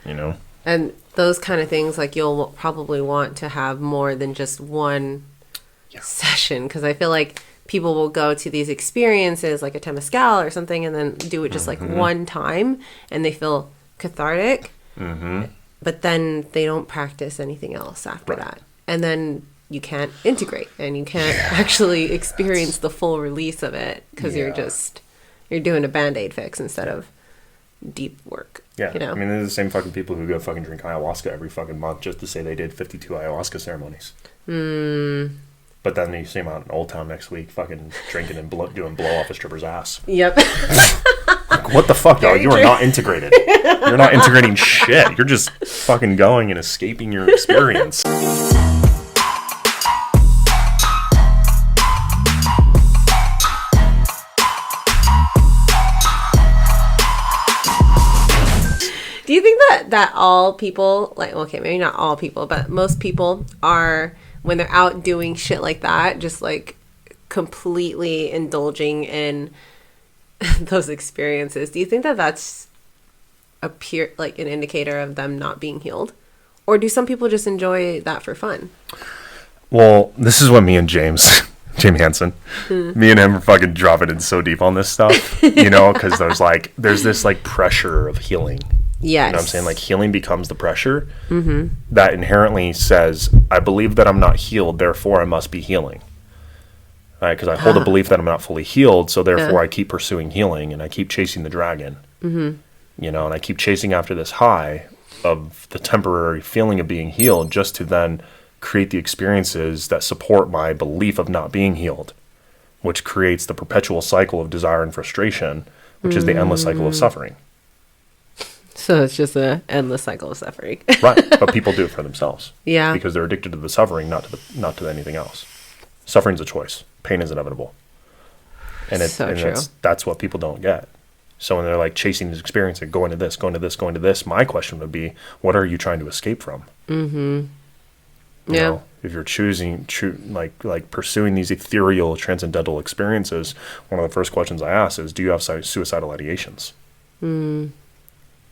You know? And those kind of things, like, you'll probably want to have more than just one session, because I feel like people will go to these experiences like a Temescal or something and then do it just like one time and they feel cathartic, but then they don't practice anything else after that. And then you can't integrate and you can't actually experience the full release of it, because you're doing a Band-Aid fix instead of deep work. Yeah. You know? I mean, they're the same fucking people who go fucking drink ayahuasca every fucking month just to say they did 52 ayahuasca ceremonies. But then you see them out in Old Town next week fucking drinking and doing blow off a stripper's ass. Yep. Like, what the fuck, dog? You are not integrated. You're not integrating shit. You're just fucking going and escaping your experience. Do you think that all people, like, okay, maybe not all people, but most people are, when they're out doing shit like that, just like completely indulging in those experiences? Do you think that that's like an indicator of them not being healed? Or do some people just enjoy that for fun? Well, this is what me and Jamie Hansen, me and him are fucking dropping in so deep on this stuff, you know, because there's this like pressure of healing. Yes. You know what I'm saying? Like, healing becomes the pressure that inherently says, I believe that I'm not healed, therefore I must be healing. Right? Because I hold a belief that I'm not fully healed, so therefore I keep pursuing healing and I keep chasing the dragon. You know, and I keep chasing after this high of the temporary feeling of being healed just to then create the experiences that support my belief of not being healed, which creates the perpetual cycle of desire and frustration, which is the endless cycle of suffering. So it's just an endless cycle of suffering. Right, but people do it for themselves. Yeah. Because they're addicted to the suffering, not to anything else. Suffering's a choice. Pain is inevitable. And that's what people don't get. So when they're like chasing this experience and going to this, my question would be, what are you trying to escape from? You know, if you're choosing like pursuing these ethereal transcendental experiences, one of the first questions I ask is, do you have suicidal ideations?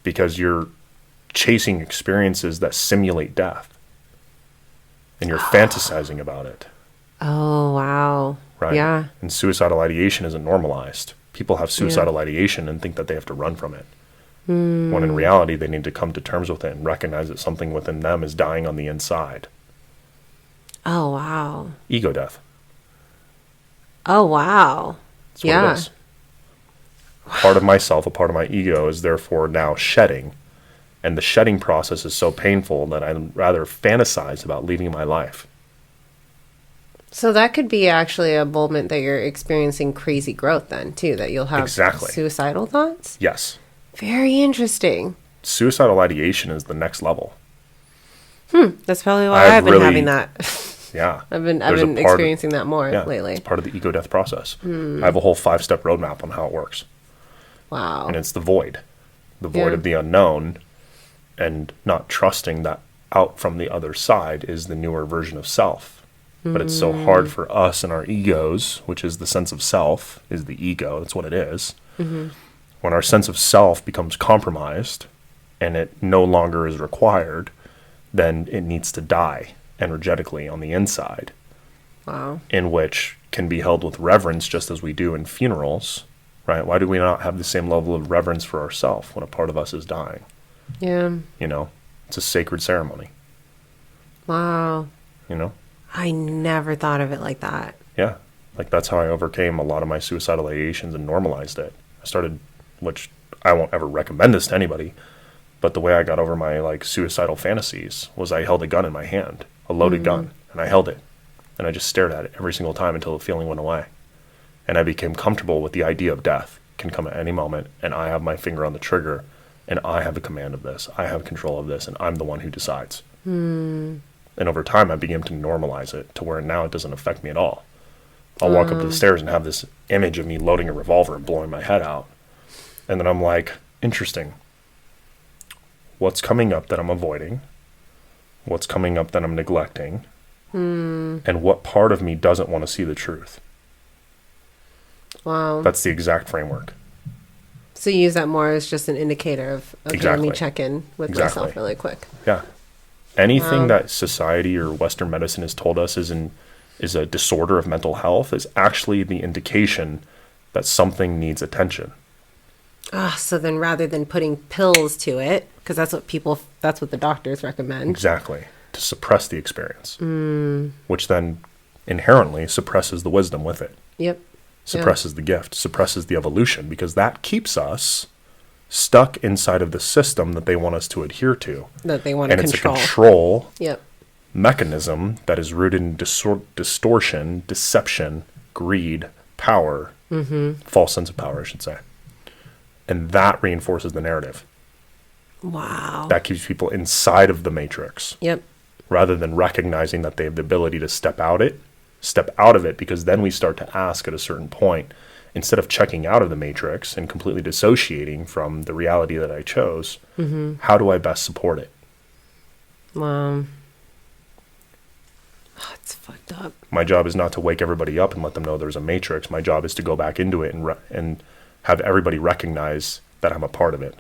Because you're chasing experiences that simulate death and you're fantasizing about it. Oh, wow. Right? Yeah. And suicidal ideation isn't normalized. People have suicidal ideation and think that they have to run from it. When in reality, they need to come to terms with it and recognize that something within them is dying on the inside. Oh, wow. Ego death. Oh, wow. That's what it is. Part of myself, a part of my ego is therefore now shedding. And the shedding process is so painful that I'd rather fantasize about leaving my life. So that could be actually a moment that you're experiencing crazy growth then, too, that you'll have suicidal thoughts? Yes. Very interesting. Suicidal ideation is the next level. That's probably why I've been having that. Yeah. I've been experiencing that more lately. It's part of the ego death process. I have a whole 5-step roadmap on how it works. Wow. And it's the void. The void of the unknown, and not trusting that out from the other side is the newer version of self. But it's so hard for us and our egos, which is the sense of self, is the ego. That's what it is. When our sense of self becomes compromised and it no longer is required, then it needs to die energetically on the inside. Wow. In which can be held with reverence just as we do in funerals, right? Why do we not have the same level of reverence for ourselves when a part of us is dying? Yeah. You know, it's a sacred ceremony. Wow. You know? I never thought of it like that. Yeah. Like, that's how I overcame a lot of my suicidal ideations and normalized it. I started, which I won't ever recommend this to anybody, but the way I got over my, like, suicidal fantasies was I held a gun in my hand, a loaded gun, and I held it. And I just stared at it every single time until the feeling went away. And I became comfortable with the idea of death can come at any moment, and I have my finger on the trigger, and I have the command of this. I have control of this, and I'm the one who decides. And over time, I began to normalize it to where now it doesn't affect me at all. I'll walk up to the stairs and have this image of me loading a revolver and blowing my head out. And then I'm like, interesting. What's coming up that I'm avoiding? What's coming up that I'm neglecting? And what part of me doesn't want to see the truth? Wow. That's the exact framework. So you use that more as just an indicator of okay, Exactly. let me check in with Exactly. myself really quick. Yeah. Anything that society or Western medicine has told us is a disorder of mental health is actually the indication that something needs attention. So then rather than putting pills to it, because that's what the doctors recommend. Exactly. To suppress the experience. Which then inherently suppresses the wisdom with it. Yep. Suppresses the gift, suppresses the evolution, because that keeps us stuck inside of the system that they want us to adhere to. That they want to control. And it's a control Yep. mechanism that is rooted in distortion, deception, greed, power, false sense of power, I should say. And that reinforces the narrative. Wow. That keeps people inside of the matrix. Yep. Rather than recognizing that they have the ability to step out of it, because then we start to ask at a certain point, instead of checking out of the matrix and completely dissociating from the reality that I chose, how do I best support it? It's fucked up. My job is not to wake everybody up and let them know there's a matrix. My job is to go back into it and have everybody recognize that I'm a part of it.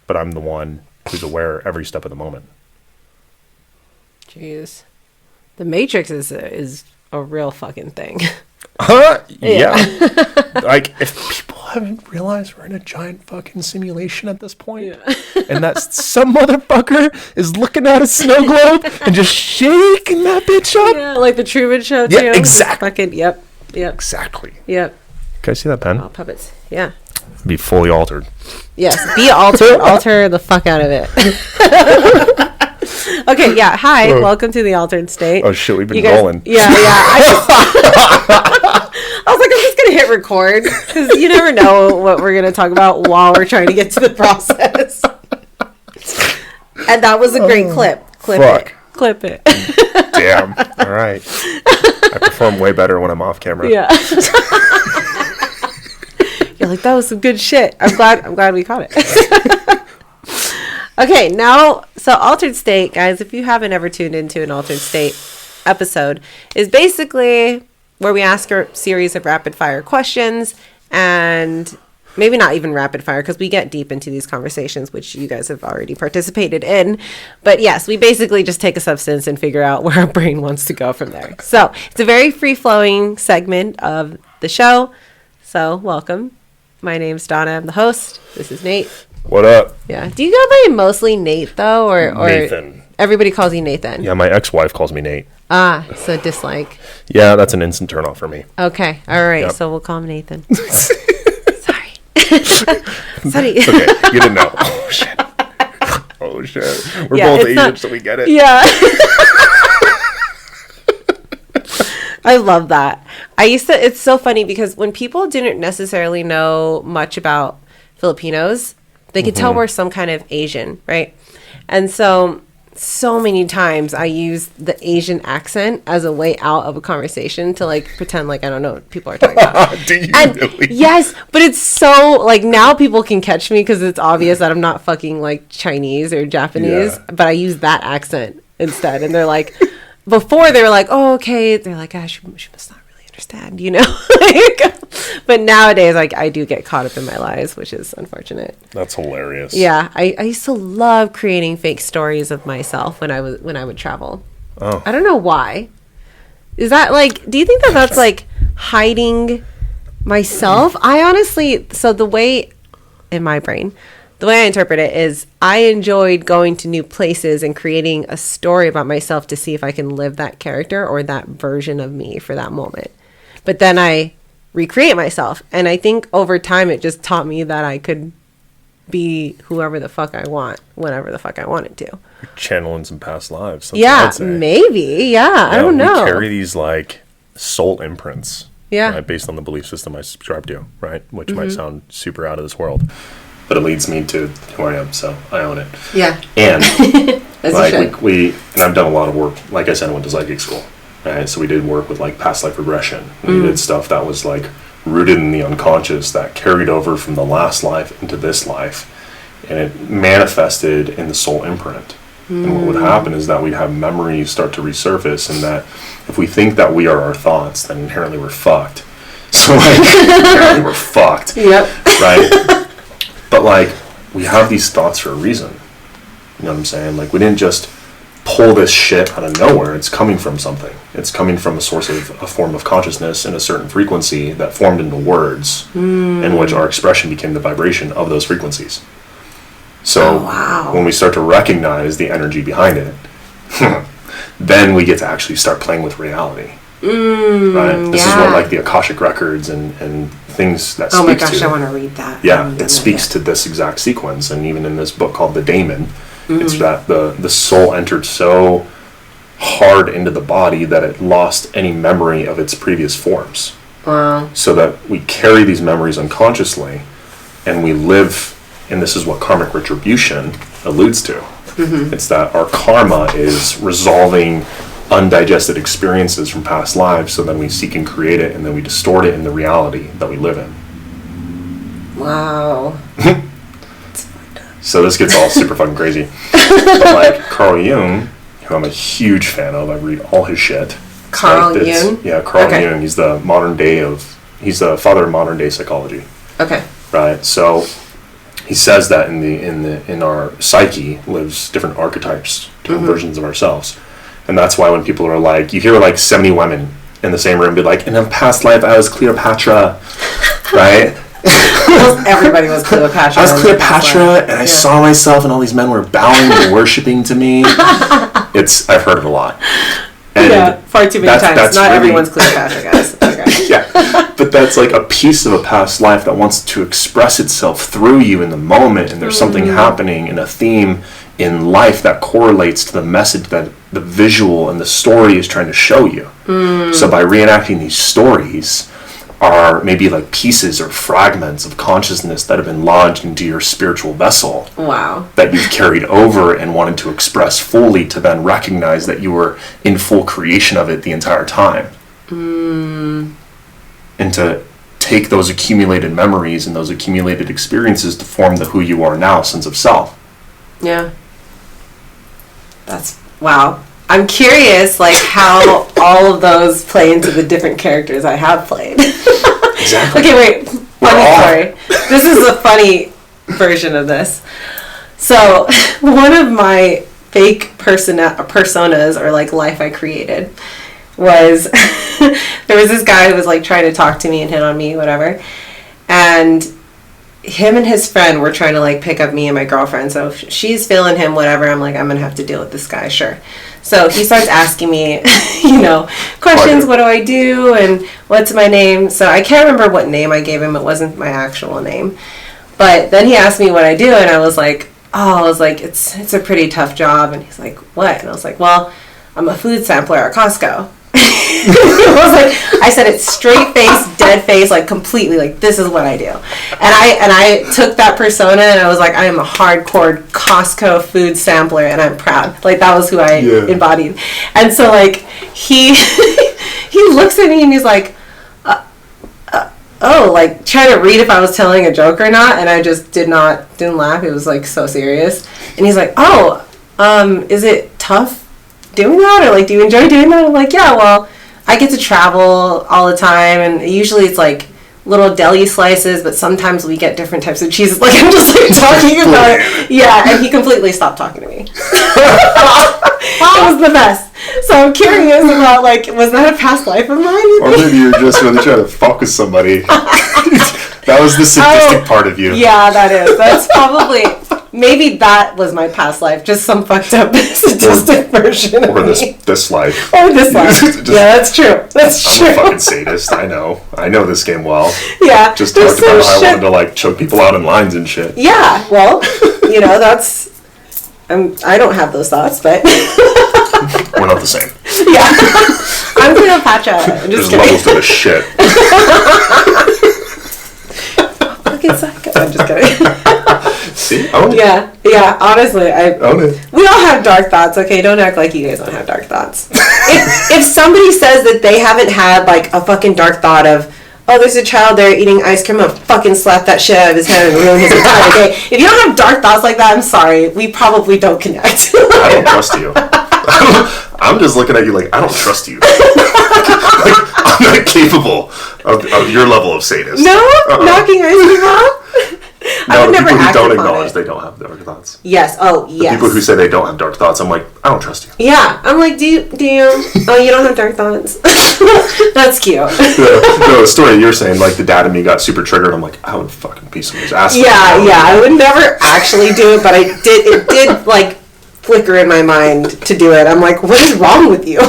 But I'm the one who's aware every step of the moment. Jeez. The Matrix is a real fucking thing. Yeah. Like, if people haven't realized we're in a giant fucking simulation at this point, and that some motherfucker is looking at a snow globe and just shaking that bitch up. Yeah, like the Truman Show, too. Yeah, exactly. Fucking, yep. Exactly. Yep. Can I see that pen? Oh, puppets. Yeah. Be fully altered. Yes, be altered. Alter the fuck out of it. Okay, yeah. Hi, welcome to the Altered State. Oh shit, we've been guys, rolling. Yeah. I was like, I'm just gonna hit record because you never know what we're gonna talk about while we're trying to get to the process. And that was a great clip. Clip it. Damn. All right. I perform way better when I'm off camera. Yeah. You're like, that was some good shit. I'm glad we caught it. Okay, now, so Altered State, guys, if you haven't ever tuned into an Altered State episode, is basically where we ask a series of rapid fire questions, and maybe not even rapid fire because we get deep into these conversations, which you guys have already participated in. But yes, we basically just take a substance and figure out where our brain wants to go from there. So it's a very free-flowing segment of the show. So welcome. My name's Donna. I'm the host. This is Nate. What up? Yeah. Do you go by mostly Nate, though? Or Nathan. Everybody calls you Nathan? Yeah, my ex-wife calls me Nate. So dislike. Yeah, that's an instant turn off for me. Okay. All right. Yep. So we'll call him Nathan. Sorry. Sorry. It's okay. You didn't know. Oh, shit. Oh, shit. We're both Asian, so we get it. Yeah. I love that. It's so funny because when people didn't necessarily know much about Filipinos, they could tell we're some kind of Asian, right? And so many times I use the Asian accent as a way out of a conversation to like pretend like I don't know what people are talking about. Do you really? Yes, but it's so like now people can catch me because it's obvious that I'm not fucking like Chinese or Japanese, but I use that accent instead. And they're like, before they were like, oh, okay. They're like, gosh, she must not really understand, you know? But nowadays, like, I do get caught up in my lies, which is unfortunate. That's hilarious. Yeah, I used to love creating fake stories of myself when I would travel. Oh. I don't know why. Is that like? Do you think that that's like hiding myself? I honestly, so the way in my brain, the way I interpret it is, I enjoyed going to new places and creating a story about myself to see if I can live that character or that version of me for that moment. But then I recreate myself. And I think over time, it just taught me that I could be whoever the fuck I want, whenever the fuck I wanted to. You're channeling some past lives. Yeah, maybe. Yeah, I don't know. We carry these like soul imprints. Yeah. Right, based on the belief system I subscribe to, right? Which might sound super out of this world. But it leads me to who I am, so I own it. Yeah. And As like we and I've done a lot of work. Like I said, I went to psychic school. Right? So we did work with like past life regression. We did stuff that was like rooted in the unconscious that carried over from the last life into this life, and it manifested in the soul imprint. And what would happen is that we'd have memories start to resurface, and that if we think that we are our thoughts, then inherently we're fucked. So like inherently we're fucked. Yep. Right? But, like, we have these thoughts for a reason. You know what I'm saying? Like, we didn't just pull this shit out of nowhere. It's coming from something. It's coming from a source of a form of consciousness in a certain frequency that formed into words, in which our expression became the vibration of those frequencies. So when we start to recognize the energy behind it, then we get to actually start playing with reality. Right? This is what, like, the Akashic records and things that speak to. Oh my gosh, I want to read that. Yeah, it speaks to this exact sequence. And even in this book called The Daemon, it's that the soul entered so hard into the body that it lost any memory of its previous forms. Wow. So that we carry these memories unconsciously, and we live, and this is what karmic retribution alludes to. It's that our karma is resolving undigested experiences from past lives, so then we seek and create it, and then we distort it in the reality that we live in. Wow. So this gets all super fucking crazy. But, like, Carl Jung, who I'm a huge fan of, I read all his shit. Carl Jung? Yeah, Carl Jung. He's the he's the father of modern day psychology. Okay. Right. So he says that in our psyche lives different archetypes, different versions of ourselves. And that's why when people are like, you hear like 70 women in the same room be like, in a past life I was Cleopatra, right? Everybody was Cleopatra. I was Cleopatra, and I saw myself, and all these men were bowing and worshiping to me. I've heard it a lot. And far too many times. Not really, everyone's Cleopatra, guys. Okay. Yeah, but that's like a piece of a past life that wants to express itself through you in the moment, and there's something happening in a theme in life that correlates to the message that the visual and the story is trying to show you. So by reenacting these stories are maybe like pieces or fragments of consciousness that have been lodged into your spiritual vessel. Wow. That you've carried over and wanted to express fully, to then recognize that you were in full creation of it the entire time. And to take those accumulated memories and those accumulated experiences to form the who you are now sense of self. Yeah. That's, wow. I'm curious, like, how all of those play into the different characters I have played. Exactly. Okay, wait. Funny story. This is a funny version of this. So, one of my fake personas, or like life I created, was there was this guy who was like trying to talk to me and hit on me, whatever. And him and his friend were trying to like pick up me and my girlfriend. So if she's feeling him, whatever, I'm like, I'm gonna have to deal with this guy, sure. So he starts asking me, questions. What do I do? And what's my name? So I can't remember what name I gave him. It wasn't my actual name. But then he asked me what I do, and I was like, it's a pretty tough job. And he's like, what? And I was like, well, I'm a food sampler at Costco. I said it straight face, dead face, like completely, like this is what I do. And I took that persona and I was like, I am a hardcore Costco food sampler, and I'm proud. Like that was who I embodied. And so like he he looks at me and he's like, like trying to read if I was telling a joke or not, and I just didn't laugh. It was like so serious. And he's like, is it tough doing that, or like do you enjoy doing that? I'm like, yeah, well, I get to travel all the time, and usually it's like little deli slices, but sometimes we get different types of cheeses. Like I'm just like talking about it. Yeah, and he completely stopped talking to me. It was the best. So I'm curious about, like, was that a past life of mine? Or maybe you're just really trying to fuck with somebody. That was the sadistic part of you. Yeah, that is. That's probably, maybe that was my past life. Just some fucked up sadistic version of me. Or this life. Or this life. Yeah, that's true. I'm a fucking sadist. I know this game well. Yeah. Just talked about how I wanted to, like, choke people out in lines and shit. Yeah, well, that's... I don't have those thoughts, but... We're not the same. Yeah. I'm Cleopatra. There's levels to this shit. Fucking psycho. I'm just kidding. See? Own it. Yeah, honestly, own it. We all have dark thoughts, okay? Don't act like you guys don't have dark thoughts. If somebody says that they haven't had, like, a fucking dark thought of, oh, there's a child there eating ice cream, I'm gonna fucking slap that shit out of his head and ruin his entire day. If you don't have dark thoughts like that, I'm sorry. We probably don't connect. I don't trust you. I'm just looking at you like, I don't trust you. Like, I'm not capable of your level of sadist. No? Knocking ice cream off? I would the never people who act don't upon acknowledge it. they don't have dark thoughts. Yes. Oh, The yes. people who say they don't have dark thoughts, I'm like, I don't trust you. Yeah. I'm like, do you? Oh, you don't have dark thoughts? That's cute. The story you're saying, like the dad in me got super triggered. I'm like, I would fucking piece somebody's ass. Yeah. I would never actually do it, but it did like flicker in my mind to do it. I'm like, what is wrong with you?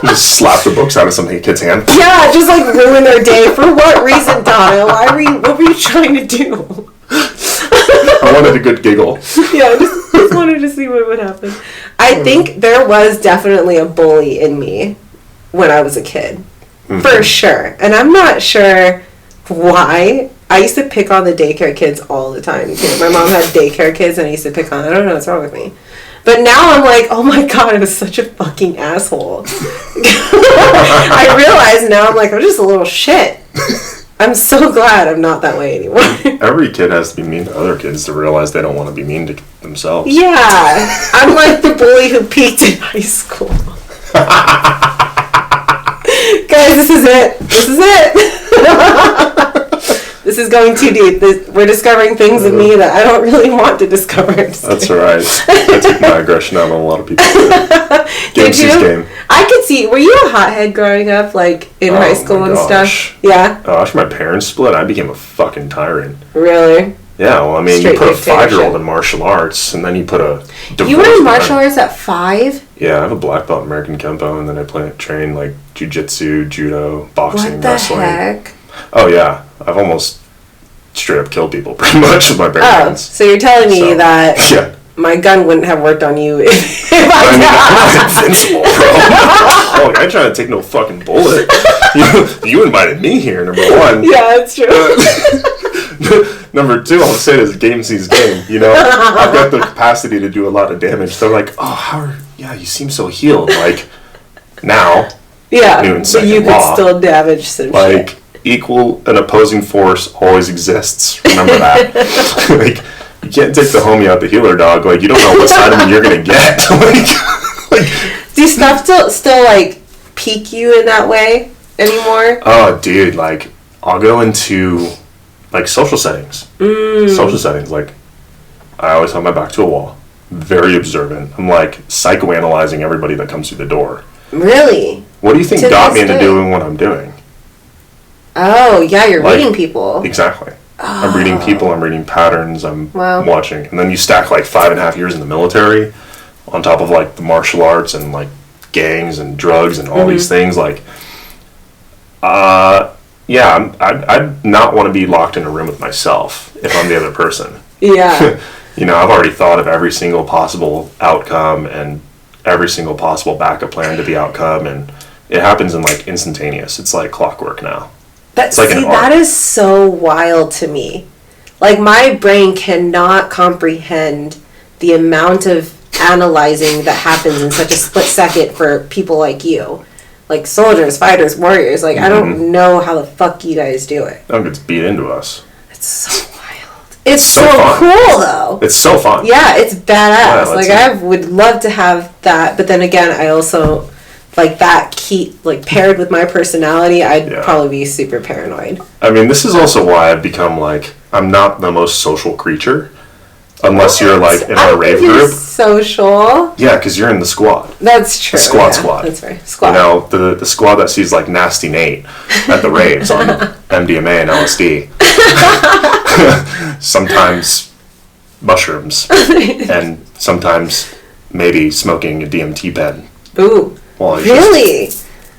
Just slap the books out of some kid's hand. Yeah, just like ruin their day. For what reason, Donna? What were you trying to do? I wanted a good giggle. Yeah, just wanted to see what would happen. I think there was definitely a bully in me when I was a kid. For sure. And I'm not sure why. I used to pick on the daycare kids all the time, too. My mom had daycare kids, and I used to pick on. I don't know what's wrong with me. But now I'm like, oh my god, I was such a fucking asshole. I realize now I'm like, I'm just a little shit. I'm so glad I'm not that way anymore. Every kid has to be mean to other kids to realize they don't want to be mean to themselves. Yeah. I'm like the bully who peaked in high school. Guys, this is it. This is going too deep. We're discovering things in me that I don't really want to discover. That's right. I took my aggression out on a lot of people. Did you? Game. I could see. Were you a hothead growing up, like in high school and stuff? Yeah. After my parents split, I became a fucking tyrant. Really? Yeah. Well, I mean, you put a 5-year-old in martial arts, and then you put a. You were in martial arts at 5? Yeah, I have a black belt in American Kempo, and then I train like jiu-jitsu, judo, boxing, wrestling. What the heck? Oh yeah, I've almost straight up killed people pretty much with my bare hands. So you're telling me that my gun wouldn't have worked on you if I mean, I'm not invincible, bro. Oh, I ain't trying to take no fucking bullet. You invited me here, number one. Yeah, that's true. Number 2, I'll say it as game sees game. I've got the capacity to do a lot of damage. They're like, oh, you seem so healed. Like, now, yeah, so you could still damage some shit. Equal and opposing force always exists. Remember that. Like, you can't take the homie out the healer, dog. Like, you don't know what side of me you're gonna get. Do stuff still like pique you in that way anymore? Oh, dude, like I'll go into like social settings. Social settings, like I always have my back to a wall. Very observant. I'm like psychoanalyzing everybody that comes through the door. Really? What do you think got me into doing what I'm doing? Oh, yeah, you're reading people. Exactly. Oh. I'm reading people, I'm reading patterns, I'm watching. And then you stack like 5.5 years in the military on top of like the martial arts and like gangs and drugs and all these things. Like, I'd not want to be locked in a room with myself if I'm the other person. Yeah. I've already thought of every single possible outcome and every single possible backup plan to the outcome, and it happens in like instantaneous. It's like clockwork now. That is so wild to me. Like, my brain cannot comprehend the amount of analyzing that happens in such a split second for people like you. Like soldiers, fighters, warriors. Like, I don't know how the fuck you guys do it. It gets beat into us. It's so wild. It's so cool, though. It's so fun. Yeah, it's badass. I would love to have that, but then again, I also... like that paired with my personality, I'd probably be super paranoid. I mean, this is also why I've become like, I'm not the most social creature unless you're like in our rave group. Social? Yeah, because you're in the squad. That's true. The squad. That's right. Squad. The squad that sees like Nasty Nate at the raves on MDMA and LSD. Sometimes mushrooms. And sometimes maybe smoking a DMT pen. Ooh. Really?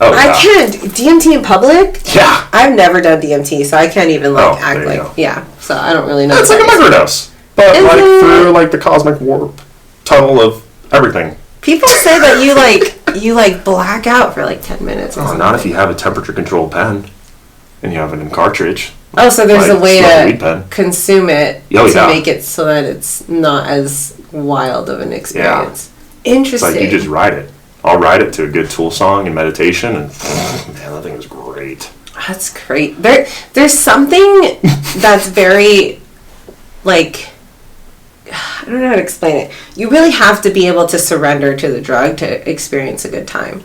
I can't. DMT in public? Yeah. I've never done DMT, so I can't even act like. Yeah. So I don't really know. It's like a microdose, but through like the cosmic warp tunnel of everything. People say that you black out for like 10 minutes. Oh, not if you have a temperature controlled pen, and you have it in cartridge. Oh, so there's a way to consume it to make it so that it's not as wild of an experience. Yeah. Interesting. It's like you just ride it. I'll ride it to a good Tool song and meditation, and man, that thing is great. That's great. There's something that's very, like, I don't know how to explain it. You really have to be able to surrender to the drug to experience a good time.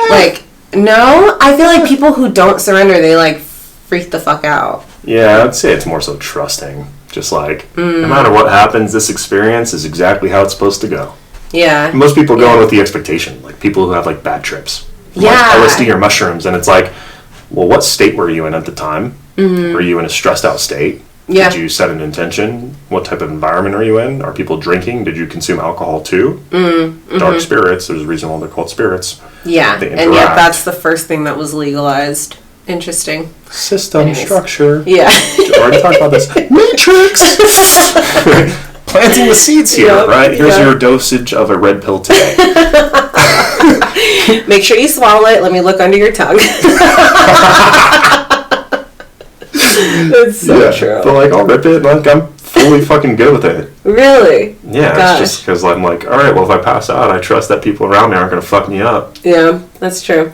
Like, no, I feel like people who don't surrender, they like freak the fuck out. Yeah, I'd say it's more so trusting. Just like, no matter what happens, this experience is exactly how it's supposed to go. Yeah. Most people go in with the expectation, like people who have like bad trips. Yeah. Like LSD or mushrooms, and it's like, well, what state were you in at the time? Were you in a stressed out state? Yeah. Did you set an intention? What type of environment are you in? Are people drinking? Did you consume alcohol too? Dark spirits, there's a reason why they're called spirits. Yeah, They and yet interact. that's the first thing that was legalized. Interesting. System, Anyways. structure. Yeah. We already talked about this. Matrix! Planting the seeds here, Yep, right? Here's yep. your dosage of a red pill today. Make sure you swallow it. Let me look under your tongue. It's so true. But like, I'll rip it, like, I'm fully fucking good with it. Really? Yeah, Gosh. it's just because I'm like, alright, well, if I pass out, I trust that people around me aren't going to fuck me up. Yeah, that's true.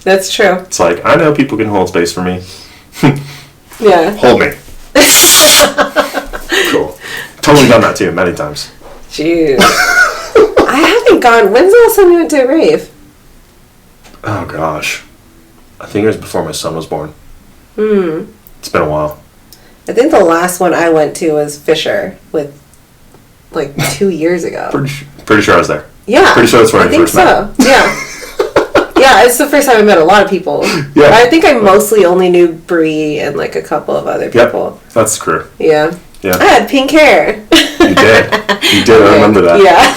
That's true. It's like, I know people can hold space for me. Yeah. Hold me. Cool. Totally done that too, many times. Jeez. I haven't gone. When's the last time you went to a rave? Oh gosh. I think it was before my son was born. It's been a while. I think the last one I went to was Fisher with like 2 years ago. Pretty sure I was there. Yeah. Pretty sure that's where I think first met. so. Yeah. Yeah, it's the first time I met a lot of people. Yeah. I think I mostly only knew Bree and like a couple of other people. Yep, that's the crew. Yeah. Yeah. I had pink hair. You did. You did, I remember that. Yeah.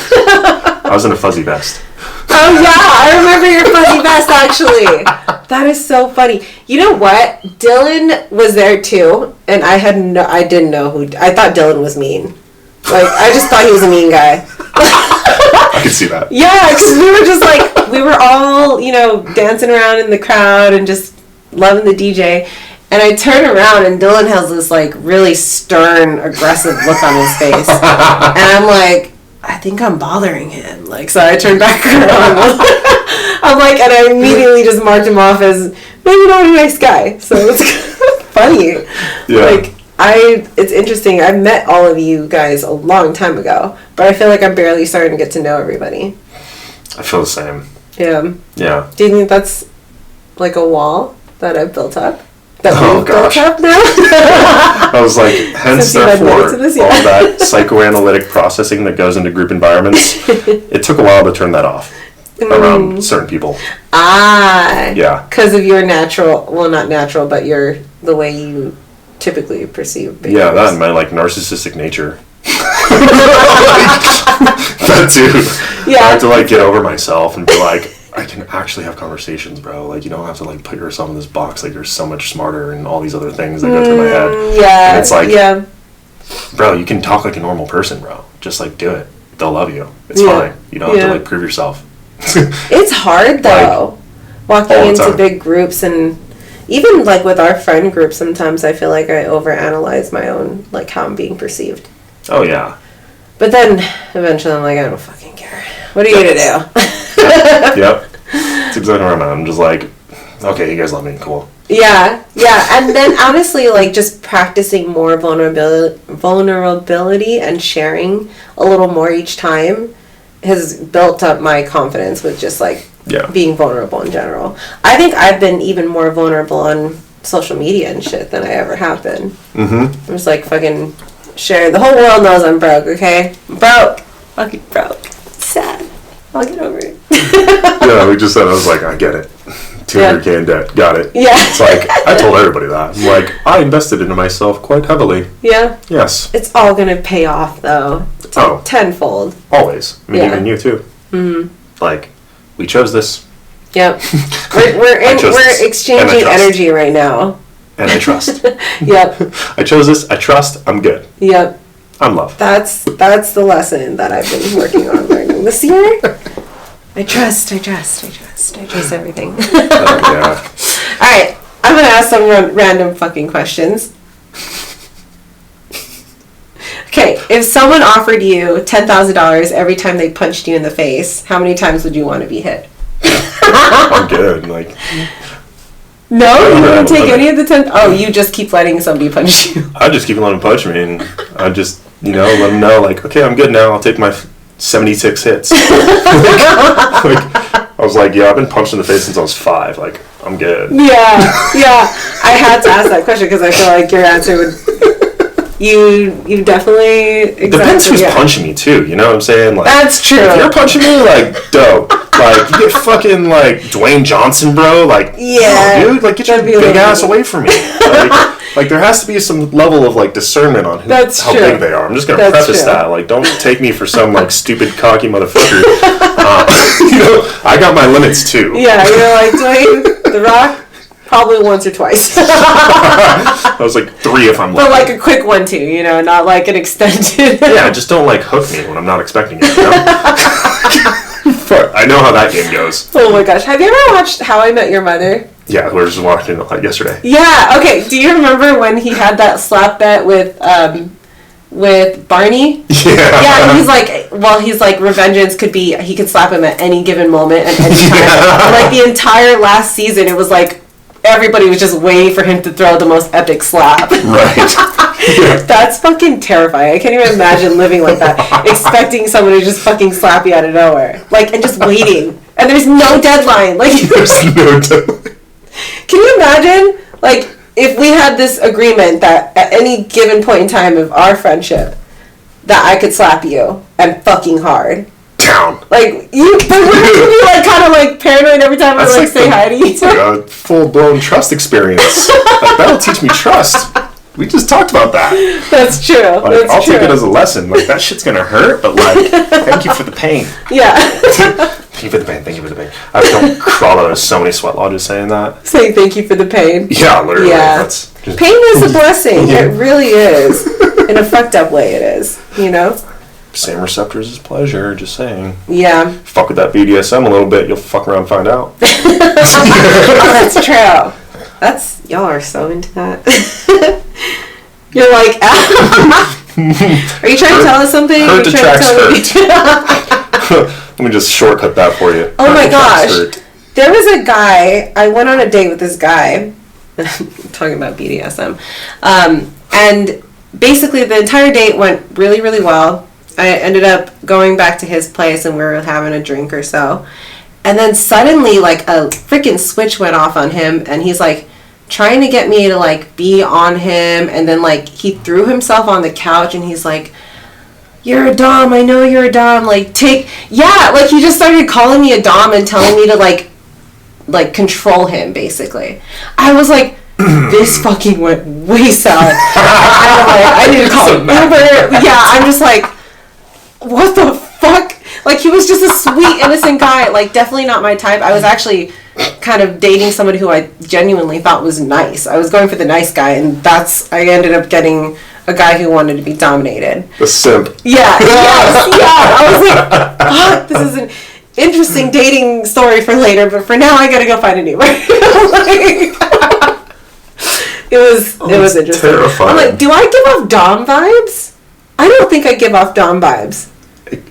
I was in a fuzzy vest. Oh yeah, I remember your fuzzy vest actually. That is so funny. You know what? Dylan was there too, and I didn't know who. I thought Dylan was mean. Like I just thought he was a mean guy. I could see that. Yeah, because we were just like we were all dancing around in the crowd and just loving the DJ. And I turn around and Dylan has this like really stern, aggressive look on his face, and I'm like, I think I'm bothering him. Like, so I turned back around. I'm like, and I immediately just marked him off as maybe not a nice guy. So it's funny. Yeah. Like, it's interesting. I met all of you guys a long time ago, but I feel like I'm barely starting to get to know everybody. I feel the same. Yeah. Yeah. Do you think that's like a wall that I've built up? That we've gosh. built up now? I was like, hence Since you had therefore, notes of this, yeah. all that psychoanalytic processing that goes into group environments, it took a while to turn that off around certain people. Ah. Yeah. Because of your natural, well, not natural, but the way you typically perceive behaviors. Yeah, that and my like narcissistic nature. That too. Yeah. I have to like get over myself and be like, I can actually have conversations, bro. Like, you don't have to like put yourself in this box. Like, you're so much smarter and all these other things that go through my head. Yeah. And it's like, yeah. bro, you can talk like a normal person, bro. Just like do it. They'll love you. It's Yeah. fine. You don't have to like prove yourself. It's hard though, walking all the into time. big groups, and even like with our friend group, sometimes I feel like I overanalyze my own, like how I'm being perceived. Oh yeah. But then eventually I'm like, I don't fucking care. What are you gonna do? Yep. It's exactly where I'm at. I'm just like, okay, you guys love me, cool. Yeah, and then honestly, like just practicing more vulnerability and sharing a little more each time has built up my confidence with just like being vulnerable in general. I think I've been even more vulnerable on social media and shit than I ever have been. I'm just like fucking share. The whole world knows I'm broke. Okay, I'm broke, fucking broke. It's sad. I'll get over it. Yeah, we just said, I was like, I get it. 200K in debt, got it. Yeah. It's like, I told everybody that. I'm like, I invested into myself quite heavily. Yeah. Yes. It's all gonna pay off though. Tenfold. Always. I mean, even you too. Like, we chose this. Yep. We're exchanging energy right now. And I trust. Yep. I chose this. I trust. I'm good. Yep. I'm love. That's the lesson that I've been working on learning this year. I trust everything. Yeah. Alright, I'm gonna ask some random fucking questions. Okay, if someone offered you $10,000 every time they punched you in the face, how many times would you want to be hit? I'm good. Like, no, you wouldn't take any of the 10. Oh, you just keep letting somebody punch you. I just keep letting them punch me, and I just, let them know, like, okay, I'm good now. I'll take my 76 hits. Like, I was like, yeah, I've been punched in the face since I was 5. Like, I'm good. Yeah. I had to ask that question because I feel like your answer would. You definitely. Exactly, depends who's punching me too. You know what I'm saying? Like, that's true. If you're punching me, like, dope. Like, you get fucking like Dwayne Johnson, bro. Like, yeah, no, dude. Like, get your big ass away from me. Like, there has to be some level of like discernment on how big they are. I'm just gonna preface that. Like, don't take me for some like stupid cocky motherfucker. You know, I got my limits too. Yeah, you're like Dwayne The Rock. Probably once or twice. I was like 3 if I'm lucky. But like a quick one too, you know, not like an extended. Yeah, just don't like hook me when I'm not expecting it, you know? I know how that game goes. Oh my gosh. Have you ever watched How I Met Your Mother? Yeah, we were just watching it like yesterday. Yeah, okay. Do you remember when he had that slap bet with Barney? Yeah, and he's like, revengeance could be, he could slap him at any given moment at any time. Yeah. And like the entire last season, it was like, everybody was just waiting for him to throw the most epic slap. Right. Yeah. That's fucking terrifying. I can't even imagine living like that. Expecting someone to just fucking slap you out of nowhere. Like, and just waiting. And there's no deadline. Like, there's no deadline. Can you imagine, like, if we had this agreement that at any given point in time of our friendship, that I could slap you, and fucking hard. Down. Like, you be like kind of like paranoid every time I like say hi to you. It's like a full-blown trust experience. Like, that'll teach me trust. We just talked about that. That's true. Like, I'll take it as a lesson. Like, that shit's gonna hurt, but like, thank you for the pain. Yeah. Thank you for the pain. Thank you for the pain. I don't crawl out of so many sweat lodges saying that. Saying thank you for the pain. Yeah, literally. Yeah. Pain is a blessing. Yeah. It really is. In a fucked up way, it is. You know. Same receptors as pleasure, just saying. Yeah. Fuck with that BDSM a little bit, you'll fuck around and find out. Oh, that's true. Y'all are so into that. You're like, are you trying to tell us something? Hurt detracts hurt. Let me just shortcut that for you. Oh my gosh. There was a guy, I went on a date with this guy, talking about BDSM, and basically the entire date went really, really well. I ended up going back to his place and we were having a drink or so. And then suddenly, like, a freaking switch went off on him and he's, like, trying to get me to, like, be on him. And then, like, he threw himself on the couch and he's like, "You're a dom. I know you're a dom. Like, like, he just started calling me a dom and telling me to, like, control him, basically. I was like, this fucking went way south. I need to call an Uber. Yeah, I'm just like, what the fuck? Like, he was just a sweet, innocent guy. Like, definitely not my type. I was actually kind of dating somebody who I genuinely thought was nice. I was going for the nice guy, and I ended up getting a guy who wanted to be dominated. The simp. Yeah, yeah. I was like, fuck, this is an interesting dating story for later, but for now, I gotta go find a new one. It was interesting. Terrifying. I'm like, do I give off dom vibes? I don't think I give off dom vibes.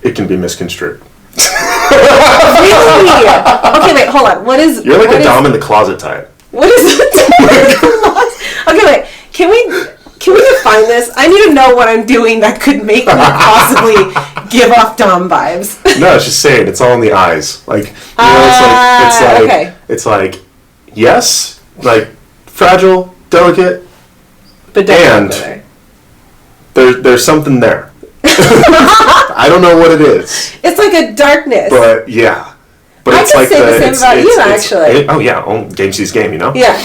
It can be misconstrued. Really? Okay, wait, hold on. You're like a dom in the closet type. What is it? Okay, wait. Can we define this? I need to know what I'm doing that could make me possibly give off dom vibes. No, it's just saying, it's all in the eyes. Like, okay. It's like, yes, like, fragile, delicate, but and there's something there. I don't know what it is. It's like a darkness. But yeah. But I it's can like say the same about you, actually. Oh yeah, game sees game, you know? Yeah.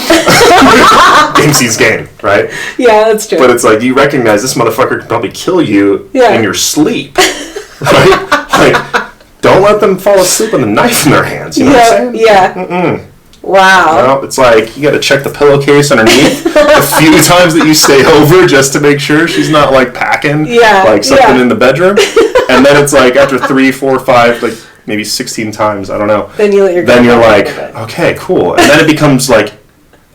Game sees game, right? Yeah, that's true. But it's like, you recognize this motherfucker can probably kill you in your sleep. Right? Like, don't let them fall asleep with a knife in their hands, you know what I'm saying? Yeah. Mm-mm. Wow. No, it's like, you gotta check the pillowcase underneath a few times that you stay over just to make sure she's not, like, packing, like, something in the bedroom. And then it's like, after 3, 4, 5, like, maybe 16 times, I don't know. Then you're like, okay, cool. And then it becomes, like,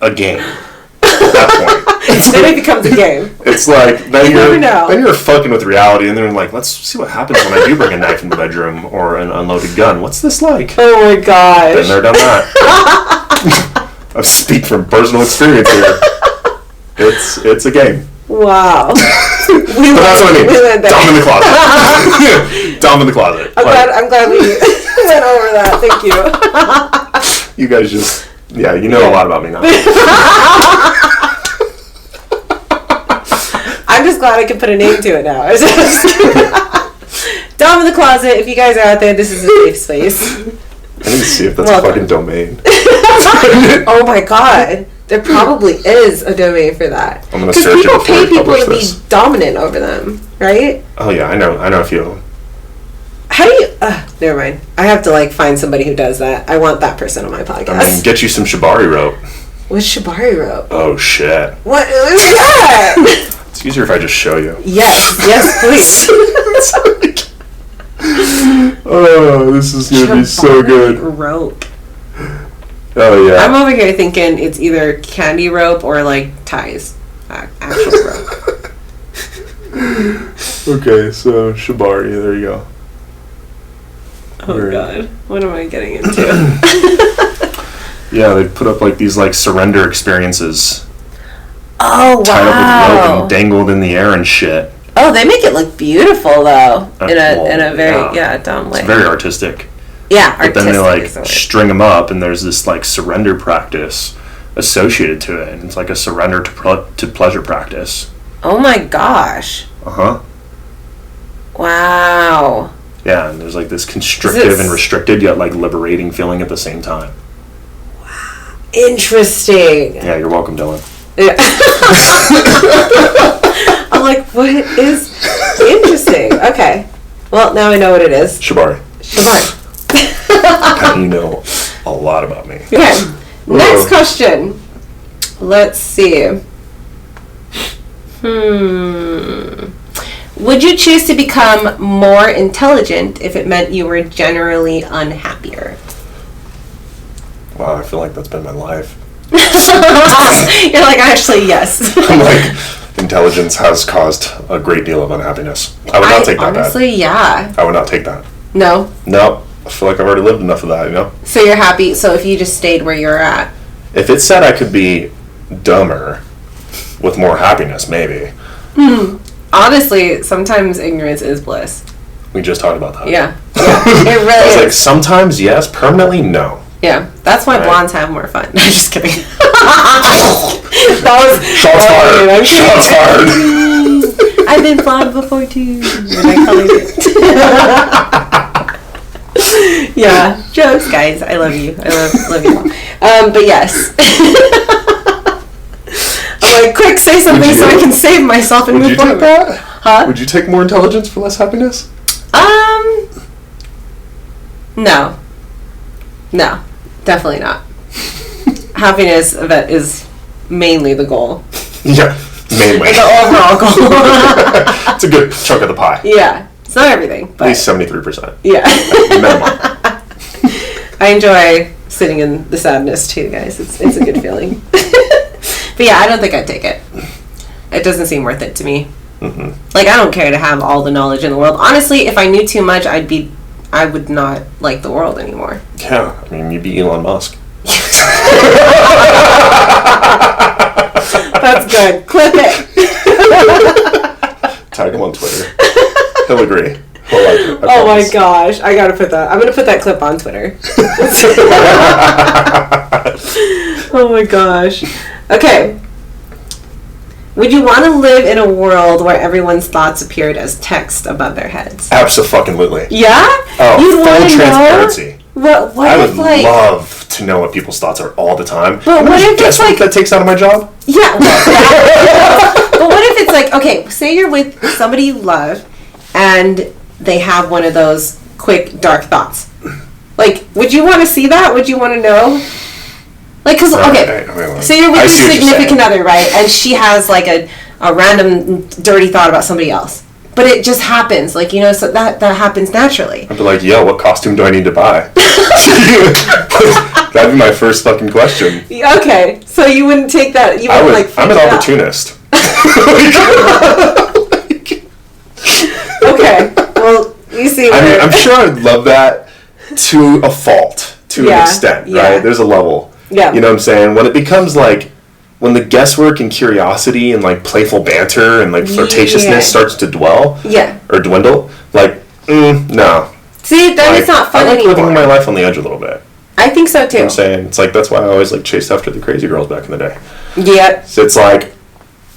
a game at that point. Then it becomes a game. It's like, then you're fucking with reality, and then you're like, let's see what happens when I do bring a knife in the bedroom or an unloaded gun. What's this like? Oh my gosh. Been there, done that. I speak from personal experience here. It's a game. Wow. But that's what I mean. Dom in the closet. Dom in the closet. I'm glad we went over that. Thank you. You guys just Yeah, you know a lot about me now. I'm just glad I could put a name to it now. Dom in the Closet, if you guys are out there, this is a safe space. I need to see if that's a fucking domain. Oh my god. There probably is a domain for that. I'm going to search it before pay people to this. be dominant over them, right? Oh yeah, I know a few of them. How do you... never mind. I have to find somebody who does that. I want that person on my podcast. I mean, get you some shibari rope. What's shibari rope? Oh shit. What is that? It's easier if I just show you. Yes, please. Oh, this is going to be so good. Rope. Oh yeah. I'm over here thinking it's either candy rope or ties. Actual rope. Okay, so shibari, there you go. Oh god, what am I getting into? Yeah, they put up these surrender experiences. Oh wow! Tied up with rope and dangled in the air and shit. Oh, they make it look beautiful though, in a very dumb way. It's very artistic. Yeah, but then they string them up, and there's this surrender practice associated to it, and it's a surrender to pleasure practice. Oh my gosh! Wow. Yeah, and there's this constrictive and restricted yet liberating feeling at the same time. Wow. Interesting. Yeah, you're welcome, Dylan. Yeah. I'm what is interesting? Okay. Well, now I know what it is. Shibari. You know a lot about me. Okay. Next question. Let's see. Would you choose to become more intelligent if it meant you were generally unhappier? Wow, I feel like that's been my life. You're actually, yes. I'm intelligence has caused a great deal of unhappiness. I would not take that. Honestly, yeah. I would not take that. No? No. I feel like I've already lived enough of that, you know? So you're happy, so if you just stayed where you're at? If it said I could be dumber with more happiness, maybe. Honestly, sometimes ignorance is bliss. We just talked about that. Yeah. It really I was sometimes yes, permanently no. Yeah, that's why blondes have more fun. No, I'm just kidding. Shots fired. Shots fired. I've been blonde before too. And I colored it. Yeah, jokes, guys. I love you. I love you all. But yes. I'm quick, say something so I can save myself and move forward. Would you take that? Huh? Would you take more intelligence for less happiness? No. No. Definitely not. Happiness is mainly the goal. Yeah, mainly. The overall goal. It's a good chunk of the pie. Yeah. It's not everything, but... At least 73%. Yeah. Minimum. I enjoy sitting in the sadness too, guys. It's a good feeling. But yeah, I don't think I'd take it. It doesn't seem worth it to me. Mm-hmm. I don't care to have all the knowledge in the world. Honestly, if I knew too much, I would not like the world anymore. Yeah, I mean, you'd be Elon Musk. That's good. Clip it. Tag him on Twitter. He'll agree. He'll like it. Oh my gosh. I gotta put that. I'm gonna put that clip on Twitter. Oh my gosh. Okay. Would you want to live in a world where everyone's thoughts appeared as text above their heads? Absolutely. Yeah? Oh, You'd full transparency. What I if, would love to know what people's thoughts are all the time. But what if guess what that takes out of my job? Yeah. But what if it's okay, say you're with somebody you love and they have one of those quick, dark thoughts. Would you want to see that? Would you want to know? Because, so you're with your significant other, right? And she has, a random dirty thought about somebody else. But it just happens, so that happens naturally. I'd be like, yo, what costume do I need to buy? That'd be my first fucking question. Okay, so you wouldn't take that, I'm an opportunist. Okay, well, you see. I'm sure I'd love that to a fault, to an extent, right? There's a level. Yeah. You know what I'm saying? When it becomes when the guesswork and curiosity and playful banter and flirtatiousness starts to dwindle. No. See, then it's not fun I like anymore. living my life on the edge a little bit. I think so too. I'm saying it's like that's why I always like chased after the crazy girls back in the day. Yeah. So it's like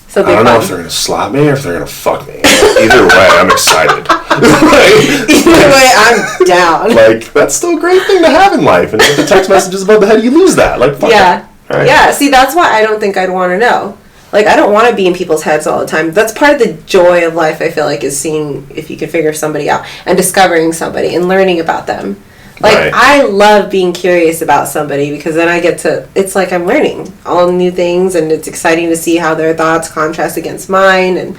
So I don't know if they're gonna slap me or if they're gonna fuck me. Either way, I'm excited. Either way, I'm down. Like that's still a great thing to have in life. And if the text message is above the head, you lose that. Like fuck yeah, that. Right? yeah. See, that's why I don't think I'd want to know. Like, I don't want to be in people's heads all the time. That's part of the joy of life, I feel like, is seeing if you can figure somebody out and discovering somebody and learning about them. Like, Right. I love being curious about somebody because then I get to, it's like I'm learning all new things and it's exciting to see how their thoughts contrast against mine. And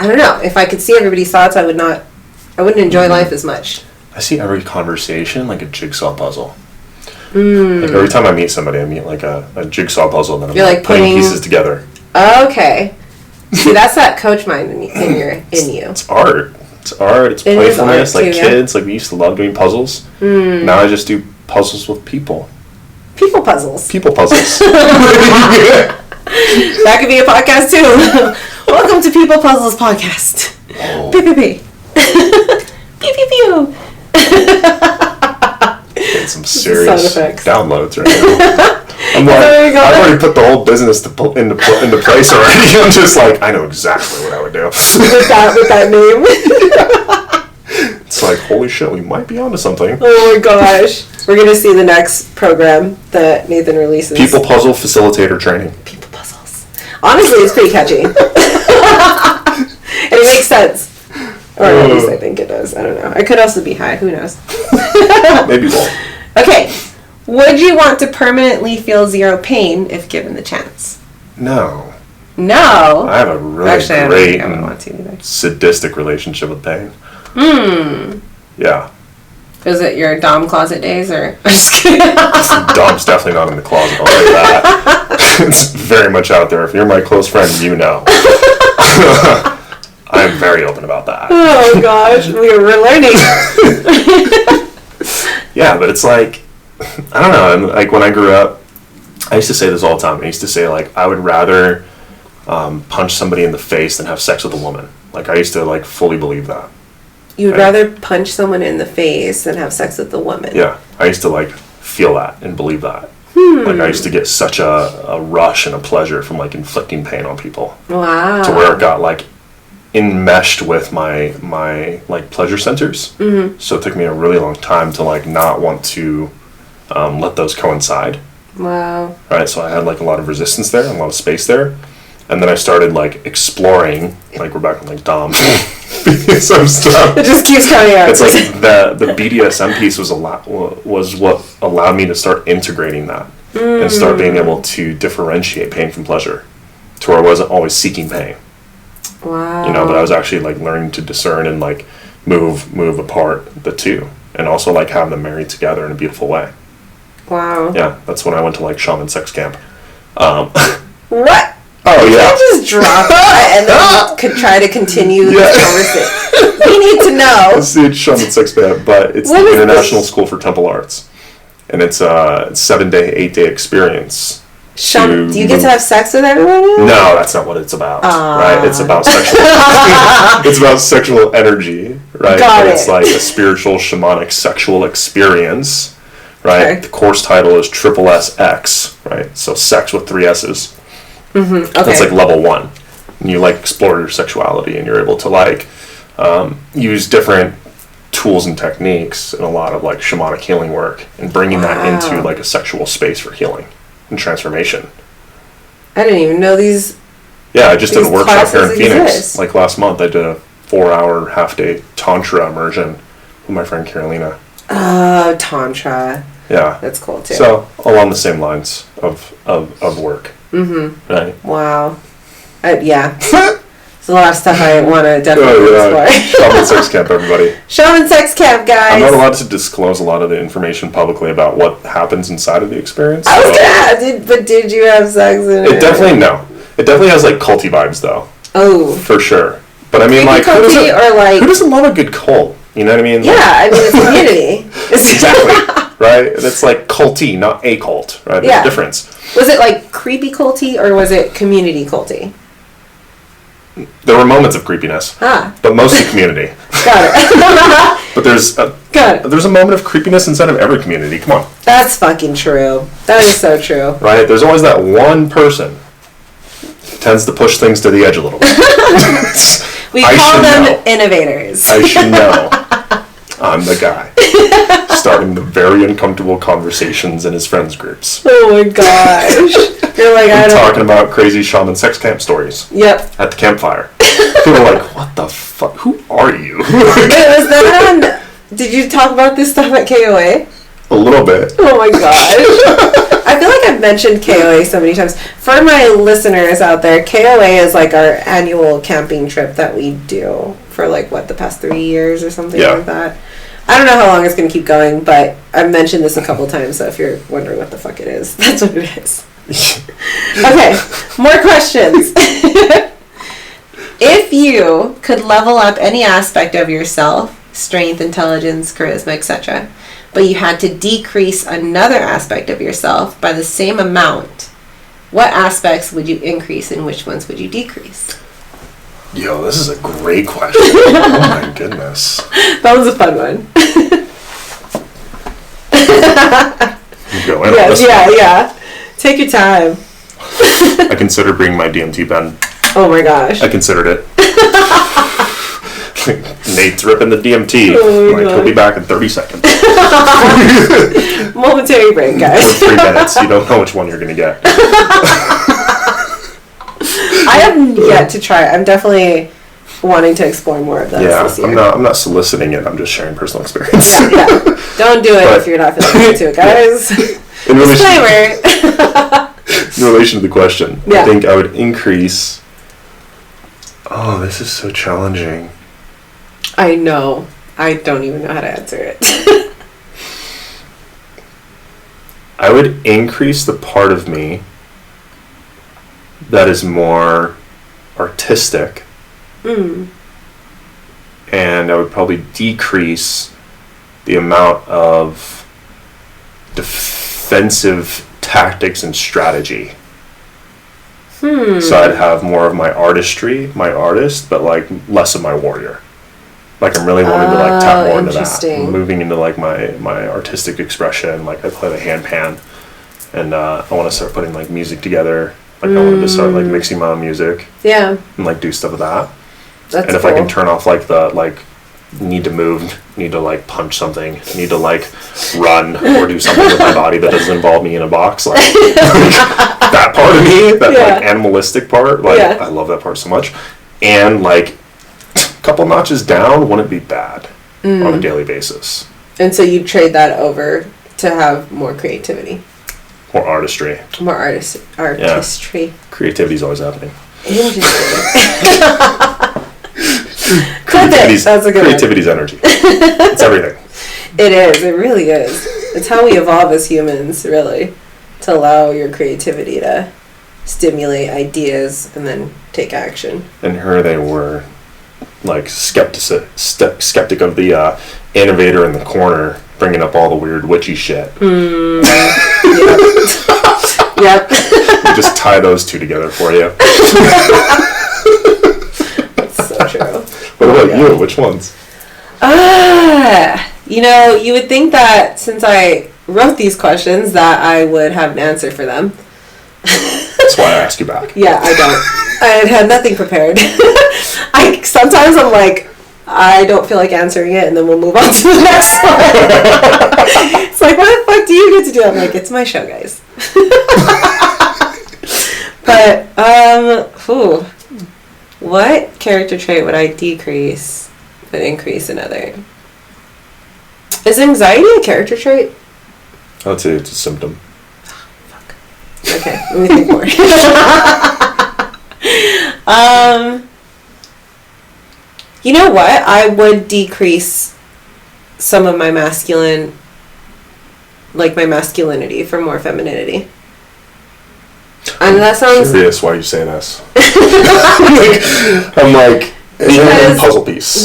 I don't know, if I could see everybody's thoughts, I wouldn't enjoy life as much. I see every conversation like a jigsaw puzzle. Like every time I meet somebody, I meet like a jigsaw puzzle and then I'm You're, like like, putting putting- pieces together. Okay. See, that's that coach mind in you. It's art. It's art. It's It is playfulness. art, Like too, yeah. kids, like we used to love doing puzzles. Now I just do puzzles with people. People puzzles. People puzzles. That could be a podcast too. Welcome to People Puzzles Podcast. Oh. Pew pew pew. Pew pew pew. Getting some serious sound effects. downloads right now. I'm like, There you go. I've already put the whole business into place already. I'm just like, I know exactly what I would do. With that name. It's like, holy shit, we might be onto something. Oh my gosh. We're gonna see the next program that Nathan releases. People puzzle facilitator training. People puzzles. Honestly, it's pretty catchy. And it makes sense. Or at least I think it does. I don't know. I could also be high. Who knows? Maybe both. Okay. Would you want to permanently feel zero pain if given the chance? No. No. I have a really Actually, I don't great think I would want to either. sadistic relationship with pain. Yeah. Was it your Dom closet days or? I'm just kidding. Dom's definitely not in the closet, I'll tell you that. It's very much out there. If you're my close friend, you know. I'm very open about that. Oh gosh, we're learning. Yeah, but it's like, I don't know, and like when I grew up, I used to say this all the time. I used to say like, I would rather punch somebody in the face than have sex with a woman. Like I used to like fully believe that. You would rather punch someone in the face than have sex with a woman. Yeah, I used to like feel that and believe that. Like I used to get such a rush and a pleasure from like inflicting pain on people. Wow. To where it got like enmeshed with my like pleasure centers. Mm-hmm. So it took me a really long time to like not want to let those coincide. Wow. Right, so I had like a lot of resistance there, a lot of space there, and then I started like exploring. Like we're back on like Dom BDSM stuff. It just keeps coming out. It's like the BDSM piece was what allowed me to start integrating that and start being able to differentiate pain from pleasure, to where I wasn't always seeking pain. Wow. You know, but I was actually like learning to discern and like move apart the two, and also like have them married together in a beautiful way. Wow. Yeah, that's when I went to like shaman sex camp. What? Oh You yeah. can't just drop that and then could try to continue Yeah. this conversation. We need to know. It's the shaman sex camp, but it's What the is International this? School for Temple Arts, and it's a 7-day, 8-day experience. Do you get to have sex with everyone? No, that's not what it's about. Right? It's about sexual. It's about sexual energy, right? Got It's it. like a spiritual shamanic sexual experience, right? Okay. The course title is SSX, right? So sex with 3 S's. Okay. That's like level 1. And you like explore your sexuality, and you're able to like use different tools and techniques and a lot of like shamanic healing work and bringing that into like a sexual space for healing and transformation. I didn't even know these. Yeah, I just did a These workshop here in classes Phoenix. exist. Like last month, I did a 4-hour half-day tantra immersion with my friend Carolina. Oh, Tantra. Yeah. That's cool too. So along the same lines of work. Mm-hmm. Right. Wow. Yeah. There's a lot of stuff I want to definitely explore. Shaman sex camp, everybody. Shaman sex camp, guys. I'm not allowed to disclose a lot of the information publicly about what happens inside of the experience. I was so- gonna ask, but did you have sex in it? It definitely has like culty vibes though, Oh. for sure. But I mean, Creepy like, culty or like? who doesn't love a good cult? You know what I mean? Yeah, I mean it's community. Exactly. Right? It's like culty, not a cult. Right? There's Yeah. a difference. Was it like creepy culty or was it community culty? There were moments of creepiness, but mostly community. Got it. But there's a moment of creepiness inside of every community. Come on. That's fucking true. That is so true. Right? There's always that one person who tends to push things to the edge a little bit. We call them innovators. I should know. I'm the guy. Starting the very uncomfortable conversations in his friends groups. Oh my gosh. You're like, I don't... talking about crazy shaman sex camp stories. Yep. At the campfire. People are like, what the fuck? Who are you? Wait, was that on... Did you talk about this stuff at KOA? A little bit. Oh my gosh. I feel like I've mentioned KOA so many times. For my listeners out there, KOA is like our annual camping trip that we do for like, what, the past 3 years or something like that. I don't know how long it's going to keep going, but I've mentioned this a couple times, so if you're wondering what the fuck it is, that's what it is. Okay, more questions. If you could level up any aspect of yourself, strength, intelligence, charisma, etc., but you had to decrease another aspect of yourself by the same amount, what aspects would you increase and which ones would you decrease? Yo, this is a great question. Oh my goodness. That was a fun one. Go in. Yeah. Take your time. I considered bringing my DMT pen. Oh my gosh. I considered it. Nate's ripping the DMT. Oh my God. He'll be back in 30 seconds. Momentary break, guys. For 3 minutes. You don't know which one you're going to get. I have yet to try it. I'm definitely wanting to explore more of those this year. I'm not soliciting it. I'm just sharing personal experience. Yeah. Don't do it if you're not feeling into it, guys. In relation to the question, I think I would increase... Oh, this is so challenging. I know. I don't even know how to answer it. I would increase the part of me that is more artistic. And I would probably decrease the amount of defensive tactics and strategy. So I'd have more of my artistry, my artist, but like less of my warrior. Like I'm really wanting to like tap more into that. Moving into like my artistic expression. Like I play the handpan, and I want to start putting like music together. Like I wanted to start like mixing my own music. Yeah. And like do stuff with that. That's and if I can turn off like the like need to move, need to like punch something, need to like run or do something with my body that doesn't involve me in a box, like that part of me, that like animalistic part, like I love that part so much. And like a couple notches down wouldn't be bad on a daily basis. And so you trade that over to have more creativity. More artistry. More artistry. Yeah. Creativity's always happening. Interesting. That's a good creativity's one. Energy. It's everything. It is. It really is. It's how we evolve as humans, really, to allow your creativity to stimulate ideas and then take action. And here they were, like skeptic of the innovator in the corner, bringing up all the weird witchy shit. Yep. We'll just tie those two together for you. That's so true. What about you? Which ones? You would think that since I wrote these questions that I would have an answer for them. That's why I asked you back. Yeah, I don't. I had nothing prepared. Sometimes I'm like, I don't feel like answering it, and then we'll move on to the next one. It's like, what the fuck do you get to do? I'm like, it's my show, guys. But, what character trait would I decrease but increase another? Is anxiety a character trait? I would say it's a symptom. Fuck. Okay, let me think more. You know what? I would decrease some of my masculinity for more femininity. And that sounds... I'm curious why you say this. I'm like, is it a puzzle piece?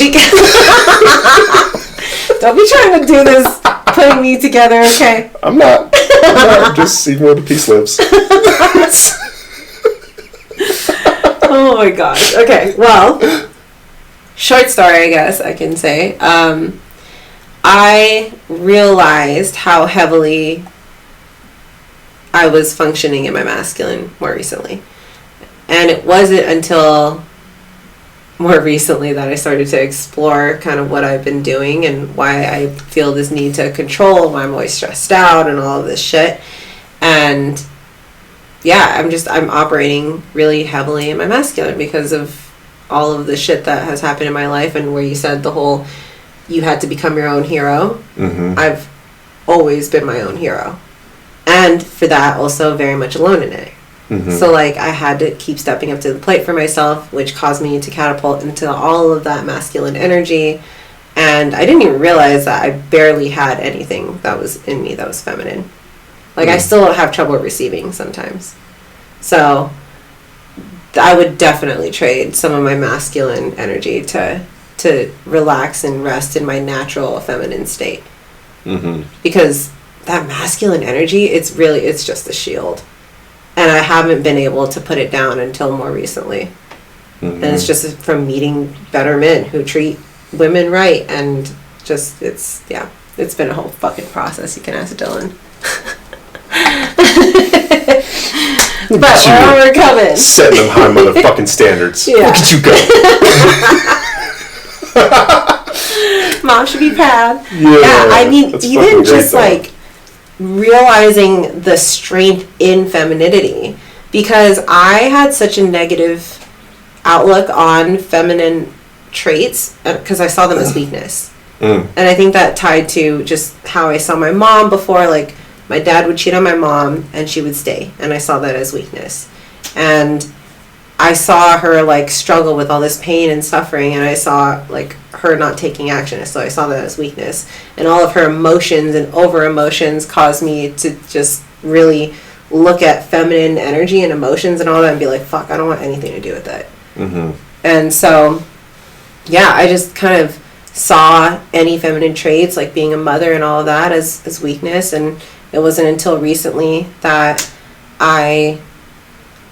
Don't be trying to do this, putting me together, okay? I'm not just seeing where the piece lives. Oh my gosh. Okay, well, short story, I guess I can say. I realized how heavily I was functioning in my masculine more recently. And it wasn't until more recently that I started to explore kind of what I've been doing and why I feel this need to control, why I'm always stressed out and all of this shit. And yeah, I'm operating really heavily in my masculine because of all of the shit that has happened in my life, and where you said the whole you had to become your own hero. I've always been my own hero. And for that, also very much alone in it. So, like, I had to keep stepping up to the plate for myself, which caused me to catapult into all of that masculine energy. And I didn't even realize that I barely had anything that was in me that was feminine. Like, I still have trouble receiving sometimes. So, I would definitely trade some of my masculine energy to relax and rest in my natural feminine state. Because that masculine energy, it's just a shield. And I haven't been able to put it down until more recently. And it's just from meeting better men who treat women right. And just, it's been a whole fucking process. You can ask Dylan. But we're coming. Setting them high motherfucking standards. Yeah. Look at you go. Mom should be proud. Yeah, I mean, even just though. like realizing the strength in femininity, because I had such a negative outlook on feminine traits because I saw them as weakness. And I think that tied to just how I saw my mom before. Like, my dad would cheat on my mom and she would stay, and I saw that as weakness. And I saw her like struggle with all this pain and suffering, and I saw like her not taking action, so I saw that as weakness. And all of her emotions and over emotions caused me to just really look at feminine energy and emotions and all that and be like, fuck, I don't want anything to do with that. And so yeah, I just kind of saw any feminine traits, like being a mother and all of that, as weakness. And it wasn't until recently that I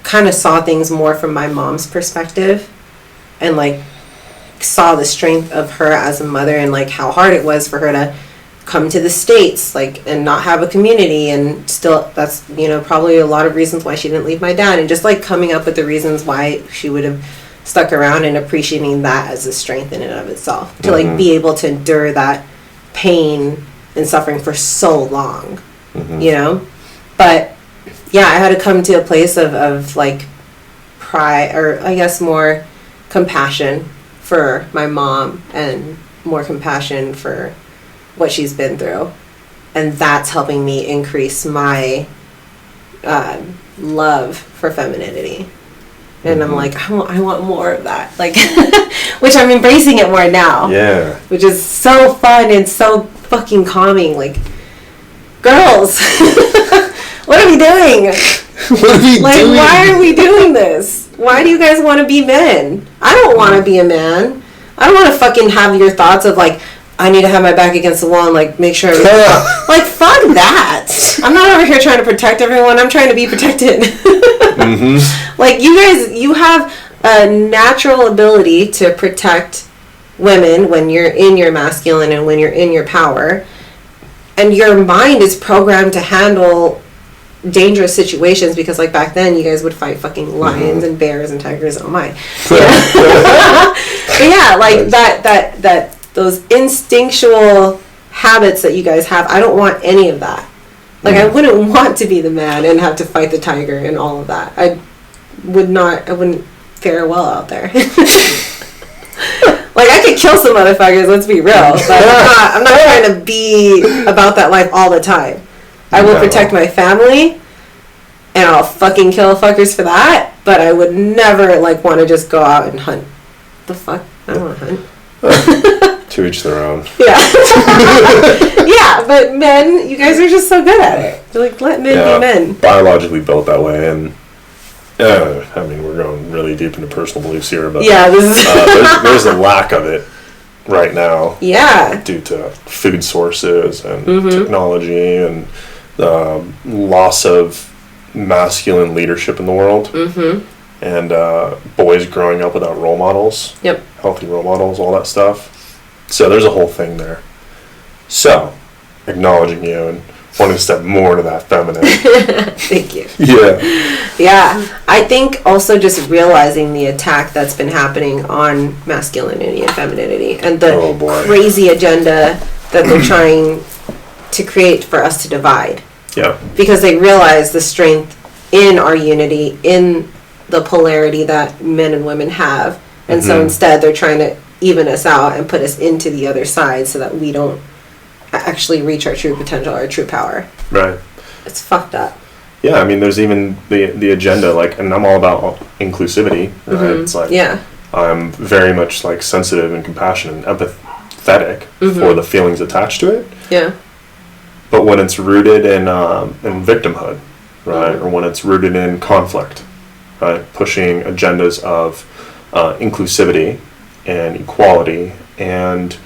kind of saw things more from my mom's perspective, and like saw the strength of her as a mother, and like how hard it was for her to come to the States, like, and not have a community, and still, that's, you know, probably a lot of reasons why she didn't leave my dad, and just like coming up with the reasons why she would have stuck around, and appreciating that as a strength in and of itself, to like be able to endure that pain and suffering for so long, you know. But yeah, I had to come to a place of like pride, or I guess more compassion for my mom, and more compassion for what she's been through. And that's helping me increase my love for femininity. And I'm like, I want more of that. Like, which I'm embracing it more now. Yeah. Which is so fun and so fucking calming. Like, girls, what are we doing? What are we doing? Why are we doing this? Why do you guys want to be men? I don't want to be a man. I don't want to fucking have your thoughts of like, I need to have my back against the wall and like make sure like, fuck that. I'm not over here trying to protect everyone. I'm trying to be protected. Like, you guys, you have a natural ability to protect women when you're in your masculine and when you're in your power, and your mind is programmed to handle dangerous situations, because like back then you guys would fight fucking lions and bears and tigers. Oh my. Yeah. But yeah, like that those instinctual habits that you guys have, I don't want any of that. Like, I wouldn't want to be the man and have to fight the tiger and all of that. I wouldn't fare well out there. Like, I could kill some motherfuckers, let's be real, but I'm not trying to be about that life all the time. I will protect my family, and I'll fucking kill fuckers for that, but I would never, like, want to just go out and hunt. The fuck? I don't want to hunt. To each their own. Yeah. Yeah, but men, you guys are just so good at it. You're like, let men be men. Biologically built that way, and I mean, we're going really deep into personal beliefs here, but yeah, this is there's a lack of it right now. Yeah. Due to food sources and technology and the loss of masculine leadership in the world. and boys growing up without role models. Yep. Healthy role models, all that stuff. So there's a whole thing there. So, acknowledging you and wanting to step more to that feminine. Thank you. Yeah. Yeah. I think also just realizing the attack that's been happening on masculinity and femininity and the crazy agenda that they're trying to create for us to divide. Yeah. Because they realize the strength in our unity, in the polarity that men and women have. And so instead they're trying to even us out and put us into the other side so that we don't actually reach our true potential, our true power. Right. It's fucked up. Yeah, I mean, there's even the agenda, like, and I'm all about inclusivity, right? It's like, I'm very much, like, sensitive and compassionate and empathetic for the feelings attached to it. Yeah. But when it's rooted in victimhood, right, or when it's rooted in conflict, right, pushing agendas of inclusivity and equality and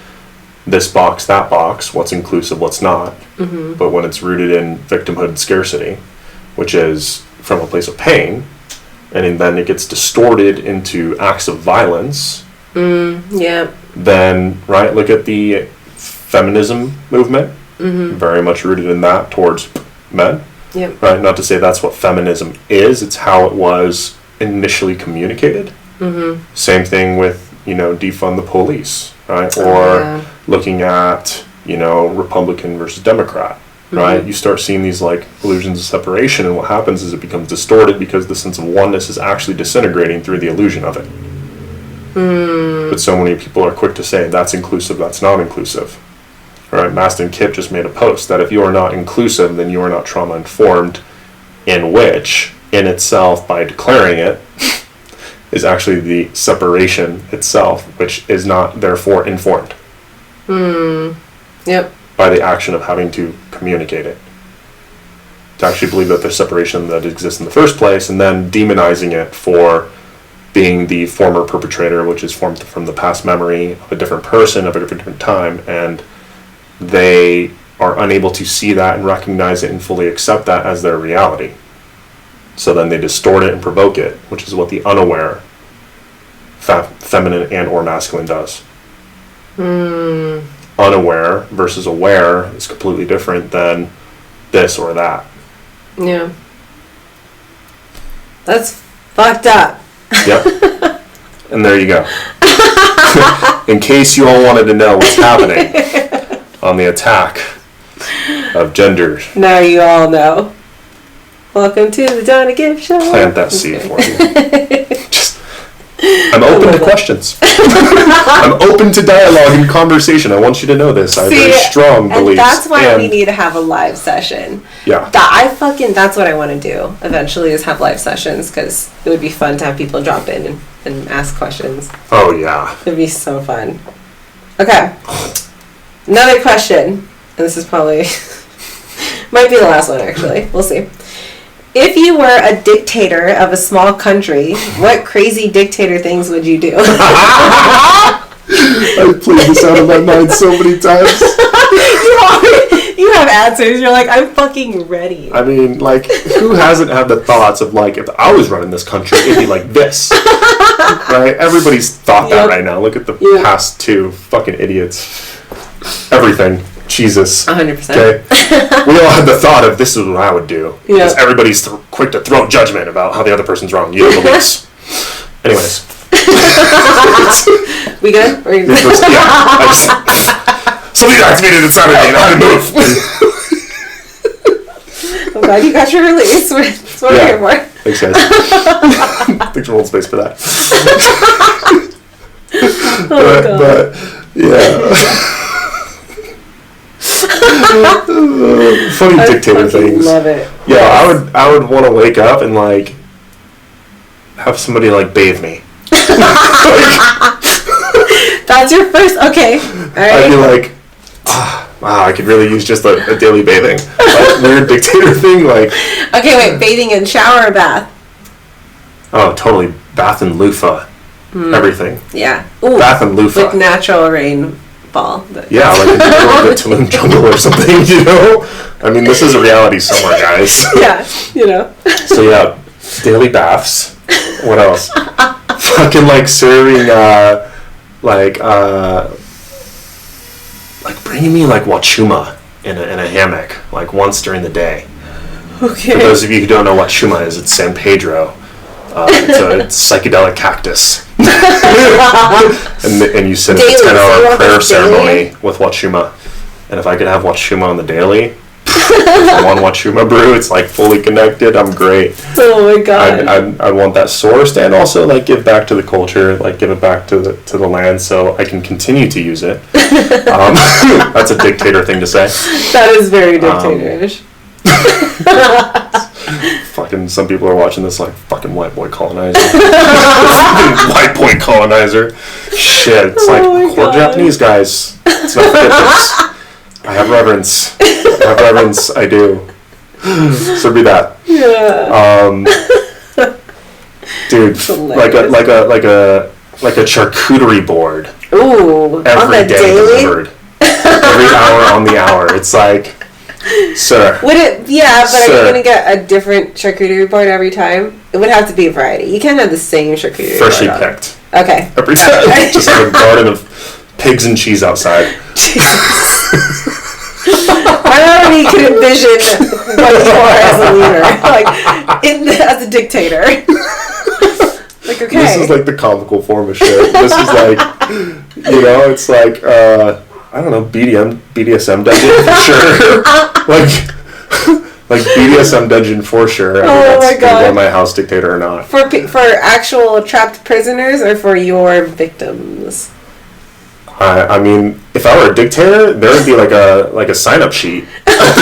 this box, that box, what's inclusive, what's not. But when it's rooted in victimhood and scarcity, which is from a place of pain, and then it gets distorted into acts of violence, then, right, look at the feminism movement, very much rooted in that towards men. Right, not to say that's what feminism is, it's how it was initially communicated. Same thing with, defund the police, right? Or looking at, Republican versus Democrat, right? You start seeing these, like, illusions of separation, and what happens is it becomes distorted because the sense of oneness is actually disintegrating through the illusion of it. But so many people are quick to say, that's inclusive, that's not inclusive. Right? Maston Kip just made a post that if you are not inclusive, then you are not trauma-informed, in which, in itself, by declaring it, is actually the separation itself, which is not therefore informed. Yep. By the action of having to communicate it. To actually believe that there's separation that exists in the first place, and then demonizing it for being the former perpetrator, which is formed from the past memory of a different person, of a different time, and they are unable to see that and recognize it and fully accept that as their reality. So then they distort it and provoke it, which is what the unaware feminine and or masculine does. Unaware versus aware is completely different than this or that. Yeah. That's fucked up. Yep. And there you go. In case you all wanted to know what's happening on the attack of genders. Now you all know. Welcome to the Danna Gift Show. Plant that seed for you. I'm open to questions. I'm open to dialogue and conversation. I want you to know this. I have very strong beliefs. And that's why we need to have a live session. Yeah. That's what I want to do eventually, is have live sessions, because it would be fun to have people drop in and ask questions. Oh, yeah. It'd be so fun. Okay. Another question. And this is probably... might be the last one, actually. We'll see. If you were a dictator of a small country, what crazy dictator things would you do? I've played this out of my mind so many times. You have answers. You're like, I'm fucking ready. I mean, like, who hasn't had the thoughts of, like, if I was running this country, it'd be like this. Right? Everybody's thought that right now. Look at the past two fucking idiots. Everything. Jesus. 100%. Okay? We all had the thought of, this is what I would do. Because everybody's quick to throw judgment about how the other person's wrong. You don't believe. Anyways. We good? Or yeah. Something activated inside of me and I had to move. I'm glad you got your release. That's what we're here for. Thanks, guys. Thanks for holding space for that. But yeah. Funny dictator things. Love it. Yeah, I would want to wake up and, like, have somebody, like, bathe me. That's your first. Okay. All right. I'd be like, wow, I could really use just a daily bathing. Like, weird dictator thing, like. Okay, wait. Bathing in shower or bath? Oh, totally. Bath and loofah. Everything. Yeah. Ooh, bath and loofah. With natural rainfall. Yeah, like in the Tulum jungle or something, you know? I mean, this is a reality somewhere, guys. Yeah, you know. So, yeah, daily baths. What else? Fucking like serving like bringing me like wachuma in a hammock like once during the day. Okay. For those of you who don't know what wachuma is, it's San Pedro. It's a psychedelic cactus. and you sit at a 10-hour prayer ceremony with wachuma. And if I could have wachuma on the daily, one wachuma brew, it's like fully connected. I'm great. Oh my god. I want that sourced and also like give back to the culture, like give it back to the land, so I can continue to use it. That's a dictator thing to say. That is very dictatorish. Fucking some people are watching this like fucking white boy colonizer. White boy colonizer. Shit, it's like core Japanese guys. It's not forgiveness. I have reverence. I do. So be that. Yeah. Dude, like a charcuterie board. Ooh. Every day delivered. Every hour on the hour. It's like, sir. Would it? Yeah, but sir. Are you gonna get a different charcuterie board every time? It would have to be a variety. You can't have the same charcuterie board. Freshly picked. Okay. Every time. Just like a garden of pigs and cheese outside. I already could envision what you are as a leader, like as a dictator. Like, okay. This is like the comical form of shit. This is like, it's like I don't know, BDSM dungeon for sure. like BDSM dungeon for sure. I mean, Oh my god! Am I a house dictator or not? For actual trapped prisoners or for your victims? I mean, if I were a dictator, there would be like a sign-up sheet in front of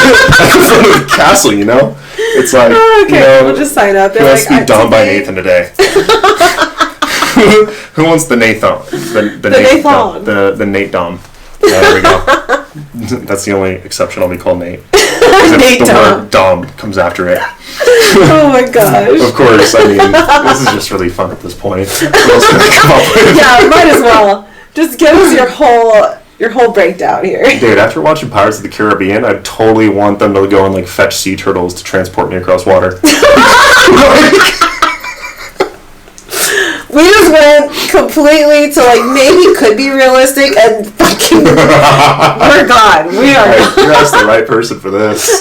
the castle. It's like, we'll just sign up. Who wants to be donned by Nathan today? Who wants the Nathan? The Nathan. The Nate Dom. Yeah, there we go. That's the only exception. I'll be called Nate. Nate the word Dom comes after it. Oh my gosh. Of course. I mean, this is just really fun at this point. What else can I come up with? Yeah, might as well. Just give us your whole breakdown here. Dude, after watching Pirates of the Caribbean, I totally want them to go and like fetch sea turtles to transport me across water. We just went completely to like maybe could be realistic and fucking we're gone. We are. You asked the right person for this.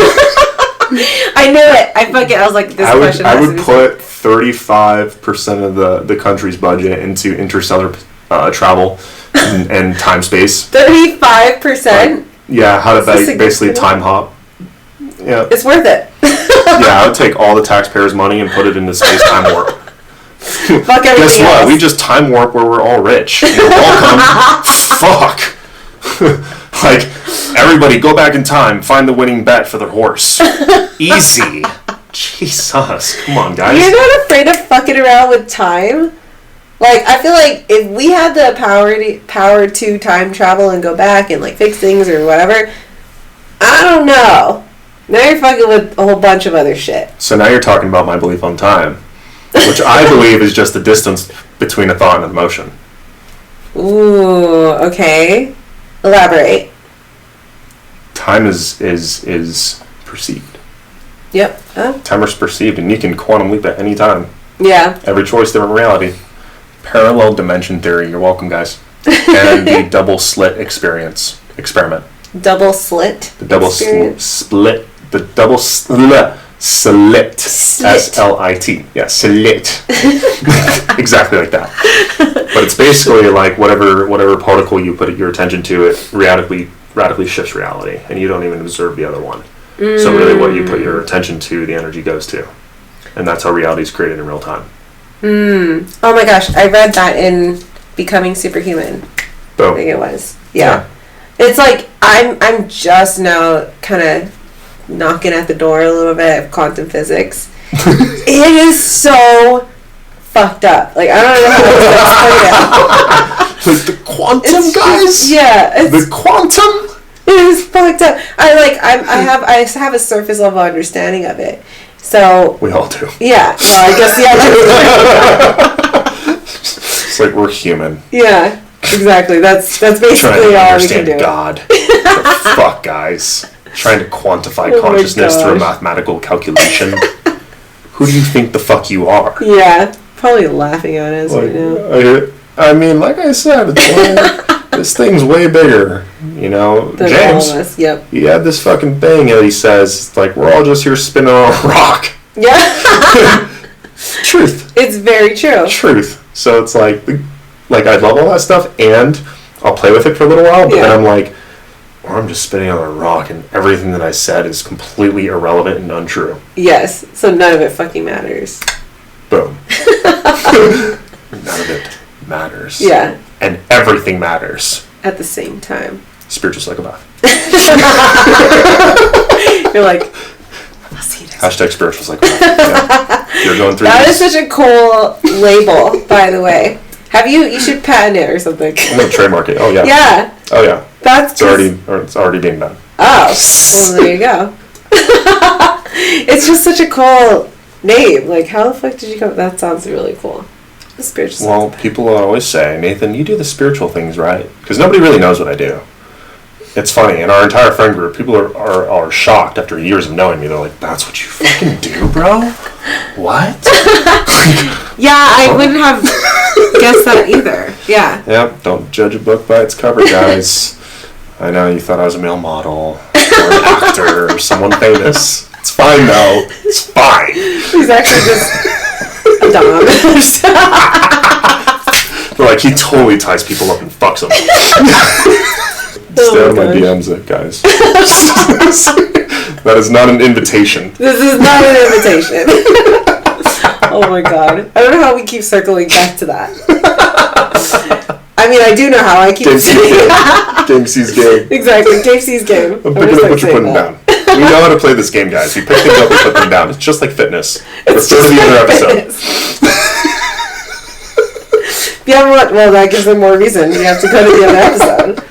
I knew it. I was like, this question. I would put 35% of the country's budget into interstellar travel and time space. 35%. Yeah, how to basically time hop. Yeah, it's worth it. Yeah, I would take all the taxpayers' money and put it into space-time warp. Fuck everything Guess what? else. We just time warp where we're all rich. You're welcome. Fuck. Like, everybody go back in time, find the winning bet for the horse. Easy. Jesus. Come on, guys. You're not afraid of fucking around with time? Like, I feel like if we had the power to time travel and go back and, like, fix things or whatever, I don't know. Now you're fucking with a whole bunch of other shit. So now you're talking about my belief on time, which I believe is just the distance between a thought and an emotion. Ooh, okay. Elaborate. Time is perceived. Yep. Time is perceived, and you can quantum leap at any time. Yeah. Every choice, different reality. Parallel dimension theory. You're welcome, guys. And the double slit experiment. Double slit. The double split. The double slit. S-L-I-T. Yeah, slit. Exactly like that. But it's basically like whatever particle you put your attention to, it radically shifts reality, and you don't even observe the other one. So really what you put your attention to, the energy goes to. And that's how reality is created in real time. Oh my gosh, I read that in Becoming Superhuman. Boom. I think it was. Yeah. It's like I'm just now kind of knocking at the door a little bit of quantum physics. It is so fucked up. Like, I don't know how to explain it. Like the quantum, guys? The quantum? It is fucked up. I have a surface level understanding of it. So we all do. Yeah. Well, I guess It's like we're human. Yeah. Exactly. That's basically all we can do. God. The fuck, guys. Trying to quantify consciousness through a mathematical calculation. Who do you think the fuck you are? Yeah. Probably laughing at us Like, right now. I mean, like I said, this thing's way bigger. You know, Than James. all of us. Yep. He had this fucking thing that he says, like, we're all just here spinning on a rock. Yeah. Truth. It's very true. Truth. So it's like I love all that stuff, and I'll play with it for a little while, but then I'm like, or I'm just spinning on a rock, and everything that I said is completely irrelevant and untrue. Yes. So none of it fucking matters. Boom. None of it matters. Yeah. And everything matters. At the same time. Spiritual psychopath. You're like, I'll see you next time. Hashtag spiritual psychopath. Yeah. You're going through That these. is such a cool label, by the way. You should patent it or something. I'm going to trademark it. Oh, yeah. Yeah. Oh, yeah. It's already being done. Oh. Well, there you go. It's just such a cool name. Like, how the fuck did you come? That sounds really cool. Spiritual. Well, people always say, Nathan, you do the spiritual things, right? Because nobody really knows what I do. It's funny. In our entire friend group, people are shocked after years of knowing me. They're like, that's what you fucking do, bro? What? Yeah, I wouldn't have guessed that either. Yeah. Yep, don't judge a book by its cover, guys. I know you thought I was a male model, or an actor, or someone famous. It's fine, though. It's fine. He's actually just a dom. But, like, he totally ties people up and fucks them. Stay out of my DMs, guys. That is not an invitation. This is not an invitation. Oh my god. I don't know how we keep circling back to that. I mean, I do know how I keep saying Game C's game. Exactly, Game C's game. I'm picking up what you're putting down. We know how to play this game, guys. We pick things up and put them down. It's just like fitness. Refer to the other episode. Yeah, well, that gives them more reason. You have to go to the other episode.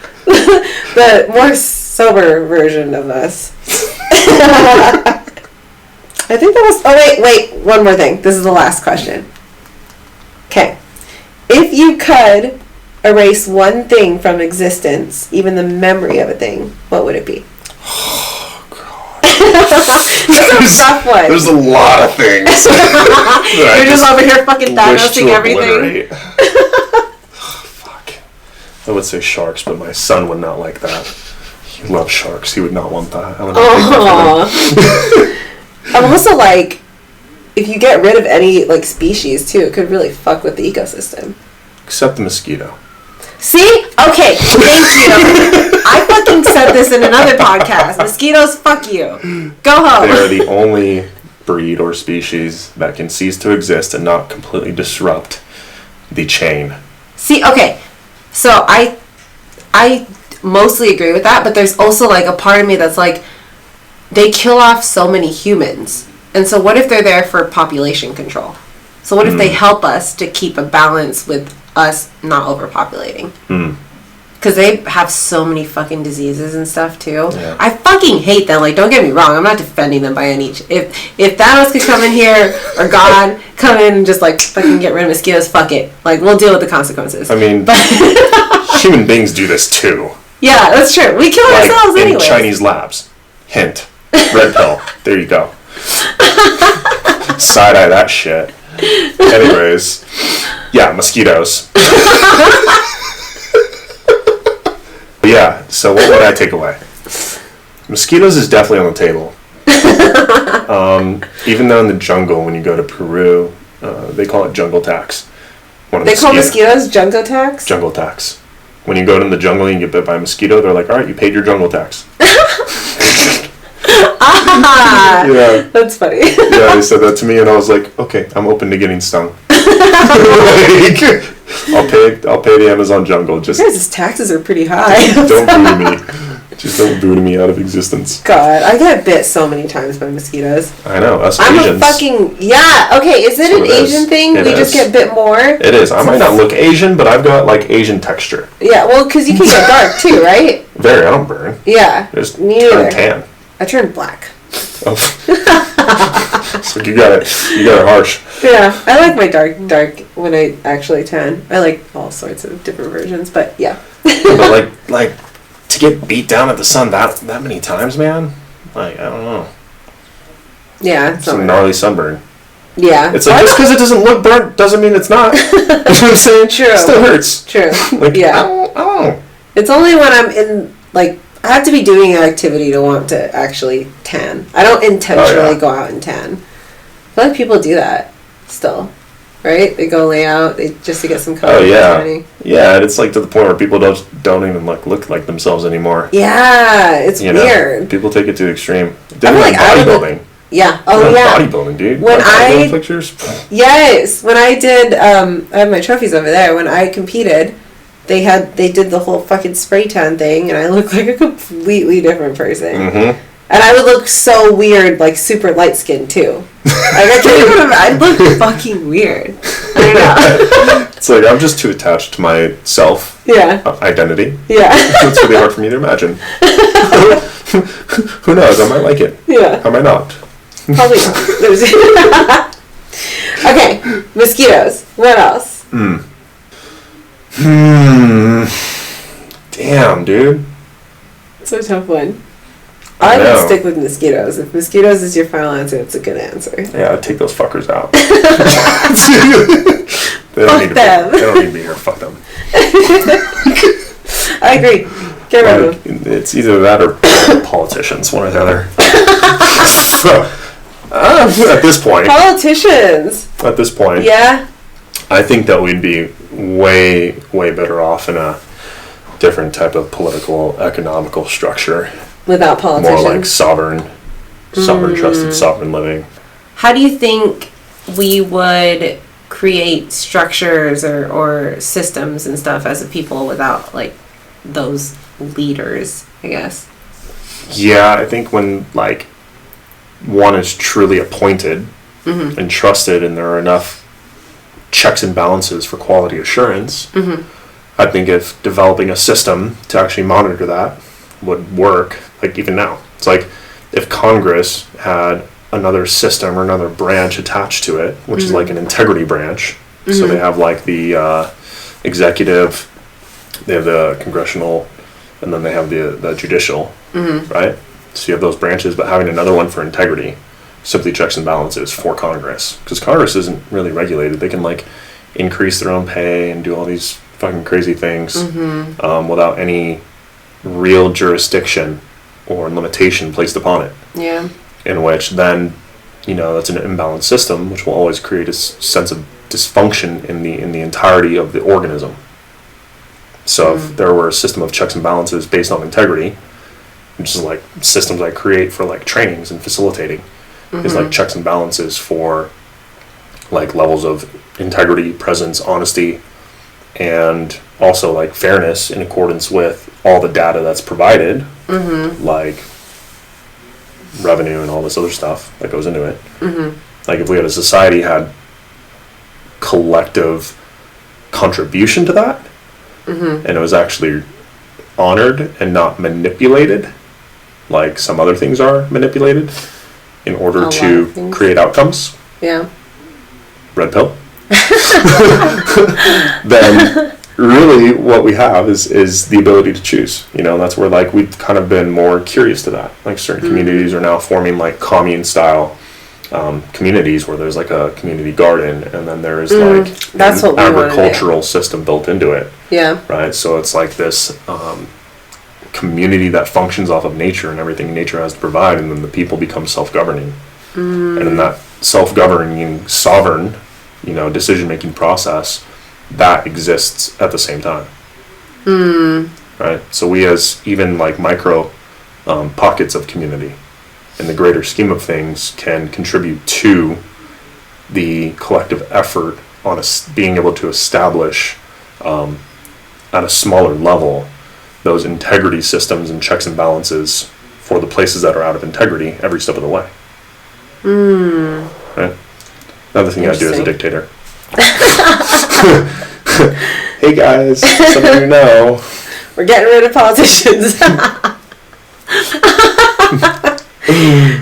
The more sober version of us. I think that was... Oh, wait. One more thing. This is the last question. Okay. If you could erase one thing from existence, even the memory of a thing, what would it be? Oh, God. That's a tough one. There's a lot of things. You're just over here fucking diagnosing everything. Fuck. I would say sharks, but my son would not like that. He loves sharks. He would not want that. I would not take that from him. I'm also like, if you get rid of any like species too, it could really fuck with the ecosystem. Except the mosquito. See? Okay, thank you. I fucking said this in another podcast. Mosquitoes, fuck you. Go home. They are the only breed or species that can cease to exist and not completely disrupt the chain. See, okay. So I mostly agree with that, but there's also like a part of me that's like, they kill off so many humans. And so what if they're there for population control? So what if they help us to keep a balance with us not overpopulating? Because they have so many fucking diseases and stuff too. Yeah. I fucking hate them. Like, don't get me wrong. I'm not defending them by any... If Thanos could come in here, or God, come in and just like fucking get rid of mosquitoes, fuck it. Like, we'll deal with the consequences. I mean, human beings do this too. Yeah, that's true. We kill ourselves in anyway. Chinese labs. Hint. Red pill. There you go. Side-eye that shit. Anyways. Yeah, mosquitoes. Yeah, so what would I take away? Mosquitoes is definitely on the table. Even though in the jungle, when you go to Peru, they call it jungle tax. They call mosquitoes jungle tax? Jungle tax. When you go in the jungle and you get bit by a mosquito, they're like, all right, you paid your jungle tax. Yeah. That's funny. Yeah, they said that to me, and I was like, okay, I'm open to getting stung. I'll pay the Amazon jungle. Just guys' taxes are pretty high. don't boo me. Just don't boo me out of existence. God, I get bit so many times by mosquitoes. I know, us I'm Asians. a fucking... Yeah, okay, is it an Asian thing? We just get bit more? It is. I might not look Asian, but I've got, like, Asian texture. Yeah, well, because you can get dark, too, right? Very. I don't burn. Yeah. Just me turn neither. tan. I turned black. Oh. So you got it harsh. Yeah, I like my dark when I actually tan. I like all sorts of different versions, but yeah. But like to get beat down at the sun that many times, man. Like, I don't know. Yeah, it's a gnarly sunburn. Yeah. It's like, just because it doesn't look burnt doesn't mean it's not. You know what I'm saying? True. It still hurts. True. Like, yeah. Oh. It's only when I'm in, like, I have to be doing an activity to want to actually tan. I don't intentionally go out and tan. I feel like people do that still. Right? They go lay out just to get some color. Oh, yeah. Yeah, and it's like to the point where people don't even look like themselves anymore. Yeah, it's weird. People take it to extreme. I Like bodybuilding. Yeah. Oh, yeah. Bodybuilding, dude. When bodybuilding pictures. Yes. When I did, I have my trophies over there. When I competed, they did the whole fucking spray tan thing, and I looked like a completely different person. Mm-hmm. And I would look so weird, like super light skinned too. Like I can't even. I'd look fucking weird. I know. It's like I'm just too attached to my self. Yeah. Identity. Yeah. It's really hard for me to imagine. Who knows? I might like it. Yeah. I might not. Probably not. Okay, mosquitoes. What else? Damn, dude. It's a tough one. I would stick with mosquitoes. If mosquitoes is your final answer, it's a good answer. Yeah, I'd take those fuckers out. Fuck them. They don't need to be here. Fuck them. I agree. Get rid of them. It's either that or politicians, one or the other. So, at this point. Politicians. At this point. Yeah. I think that we'd be way, way better off in a different type of political, economical structure. Without politicians. More like sovereign trusted, sovereign living. How do you think we would create structures or systems and stuff as a people without, like, those leaders, I guess? Yeah, I think when, like, one is truly appointed and trusted and there are enough checks and balances for quality assurance, I think if developing a system to actually monitor that would work, like even now. It's like if Congress had another system or another branch attached to it, which is like an integrity branch. So they have like the executive, they have the congressional, and then they have the judicial, right? So you have those branches, but having another one for integrity, simply checks and balances for Congress. Because Congress isn't really regulated. They can like increase their own pay and do all these fucking crazy things without any real jurisdiction or limitation placed upon it. Yeah. In which then, that's an imbalanced system, which will always create a sense of dysfunction in the entirety of the organism. So if there were a system of checks and balances based on integrity, which is like systems I create for like trainings and facilitating, is like checks and balances for like levels of integrity, presence, honesty, and also like fairness in accordance with all the data that's provided, like revenue and all this other stuff that goes into it. Like if we had a society had collective contribution to that, and it was actually honored and not manipulated, like some other things are manipulated in order to create outcomes. Yeah. Red pill. Then really what we have is the ability to choose. That's where like we've kind of been more curious to that. Like certain communities are now forming like commune style communities where there's like a community garden and then there's like that's an agricultural system built into it. Yeah. Right. So it's like this community that functions off of nature and everything nature has to provide, and then the people become self-governing. And in that self-governing, sovereign, decision-making process, that exists at the same time. Right? So we as even like micro pockets of community in the greater scheme of things can contribute to the collective effort on being able to establish at a smaller level those integrity systems and checks and balances for the places that are out of integrity every step of the way. Right? Another thing I do as a dictator. Hey guys, something you know. We're getting rid of politicians.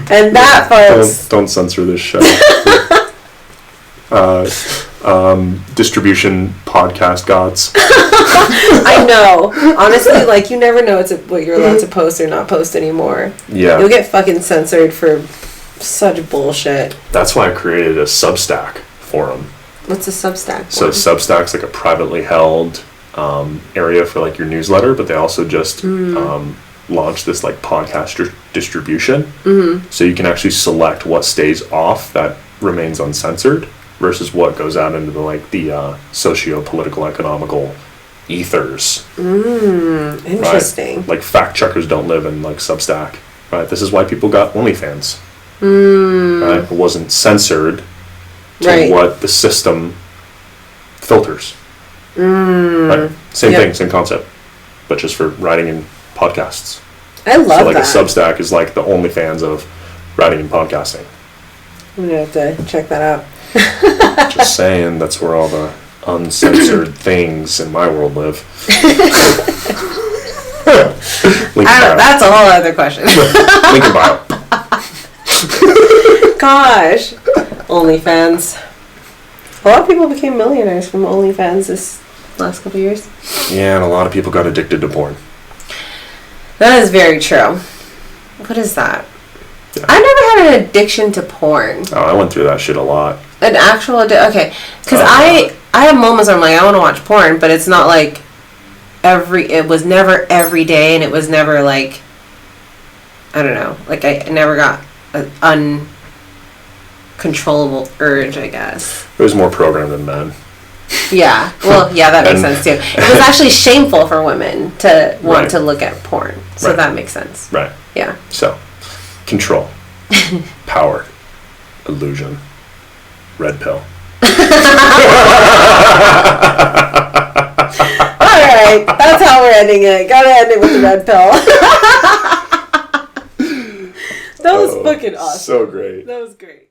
And that, folks. Don't censor this show. Distribution podcast gods. I know. Honestly, like you never know what you're allowed to post or not post anymore. Yeah. You'll get fucking censored for Such bullshit. That's why I created a Substack forum. What's a Substack? So Substack's like a privately held area for like your newsletter, but they also just launched this like podcast distribution. So you can actually select what stays off that remains uncensored versus what goes out into the like the socio-political economical ethers. Interesting. Right? Like fact checkers don't live in like Substack. Right. This is why people got OnlyFans. Right. It wasn't censored to what the system filters. Right. Same thing, same concept, but just for writing in podcasts. I love so like that. a Substack is like the OnlyFans of writing and podcasting. I'm gonna have to check that out. Just saying, that's where all the uncensored things in my world live. That's a whole other question. Link in bio. Gosh. OnlyFans. A lot of people became millionaires from OnlyFans this last couple of years. Yeah, and a lot of people got addicted to porn. That is very true. What is that? Yeah. I never had an addiction to porn. Oh, I went through that shit a lot. An actual okay. Because I have moments where I'm like, I want to watch porn, but it's not like it was never every day, and it was never like, I don't know, like I never got an uncontrollable urge, I guess. It was more programmed than men. Yeah, well, yeah, that makes sense too. It was actually shameful for women to want to look at porn, so that makes sense. Right. Yeah. So, control, power, illusion, red pill. Alright, that's how we're ending it. Gotta end it with the red pill. That was fucking awesome. So great. That was great.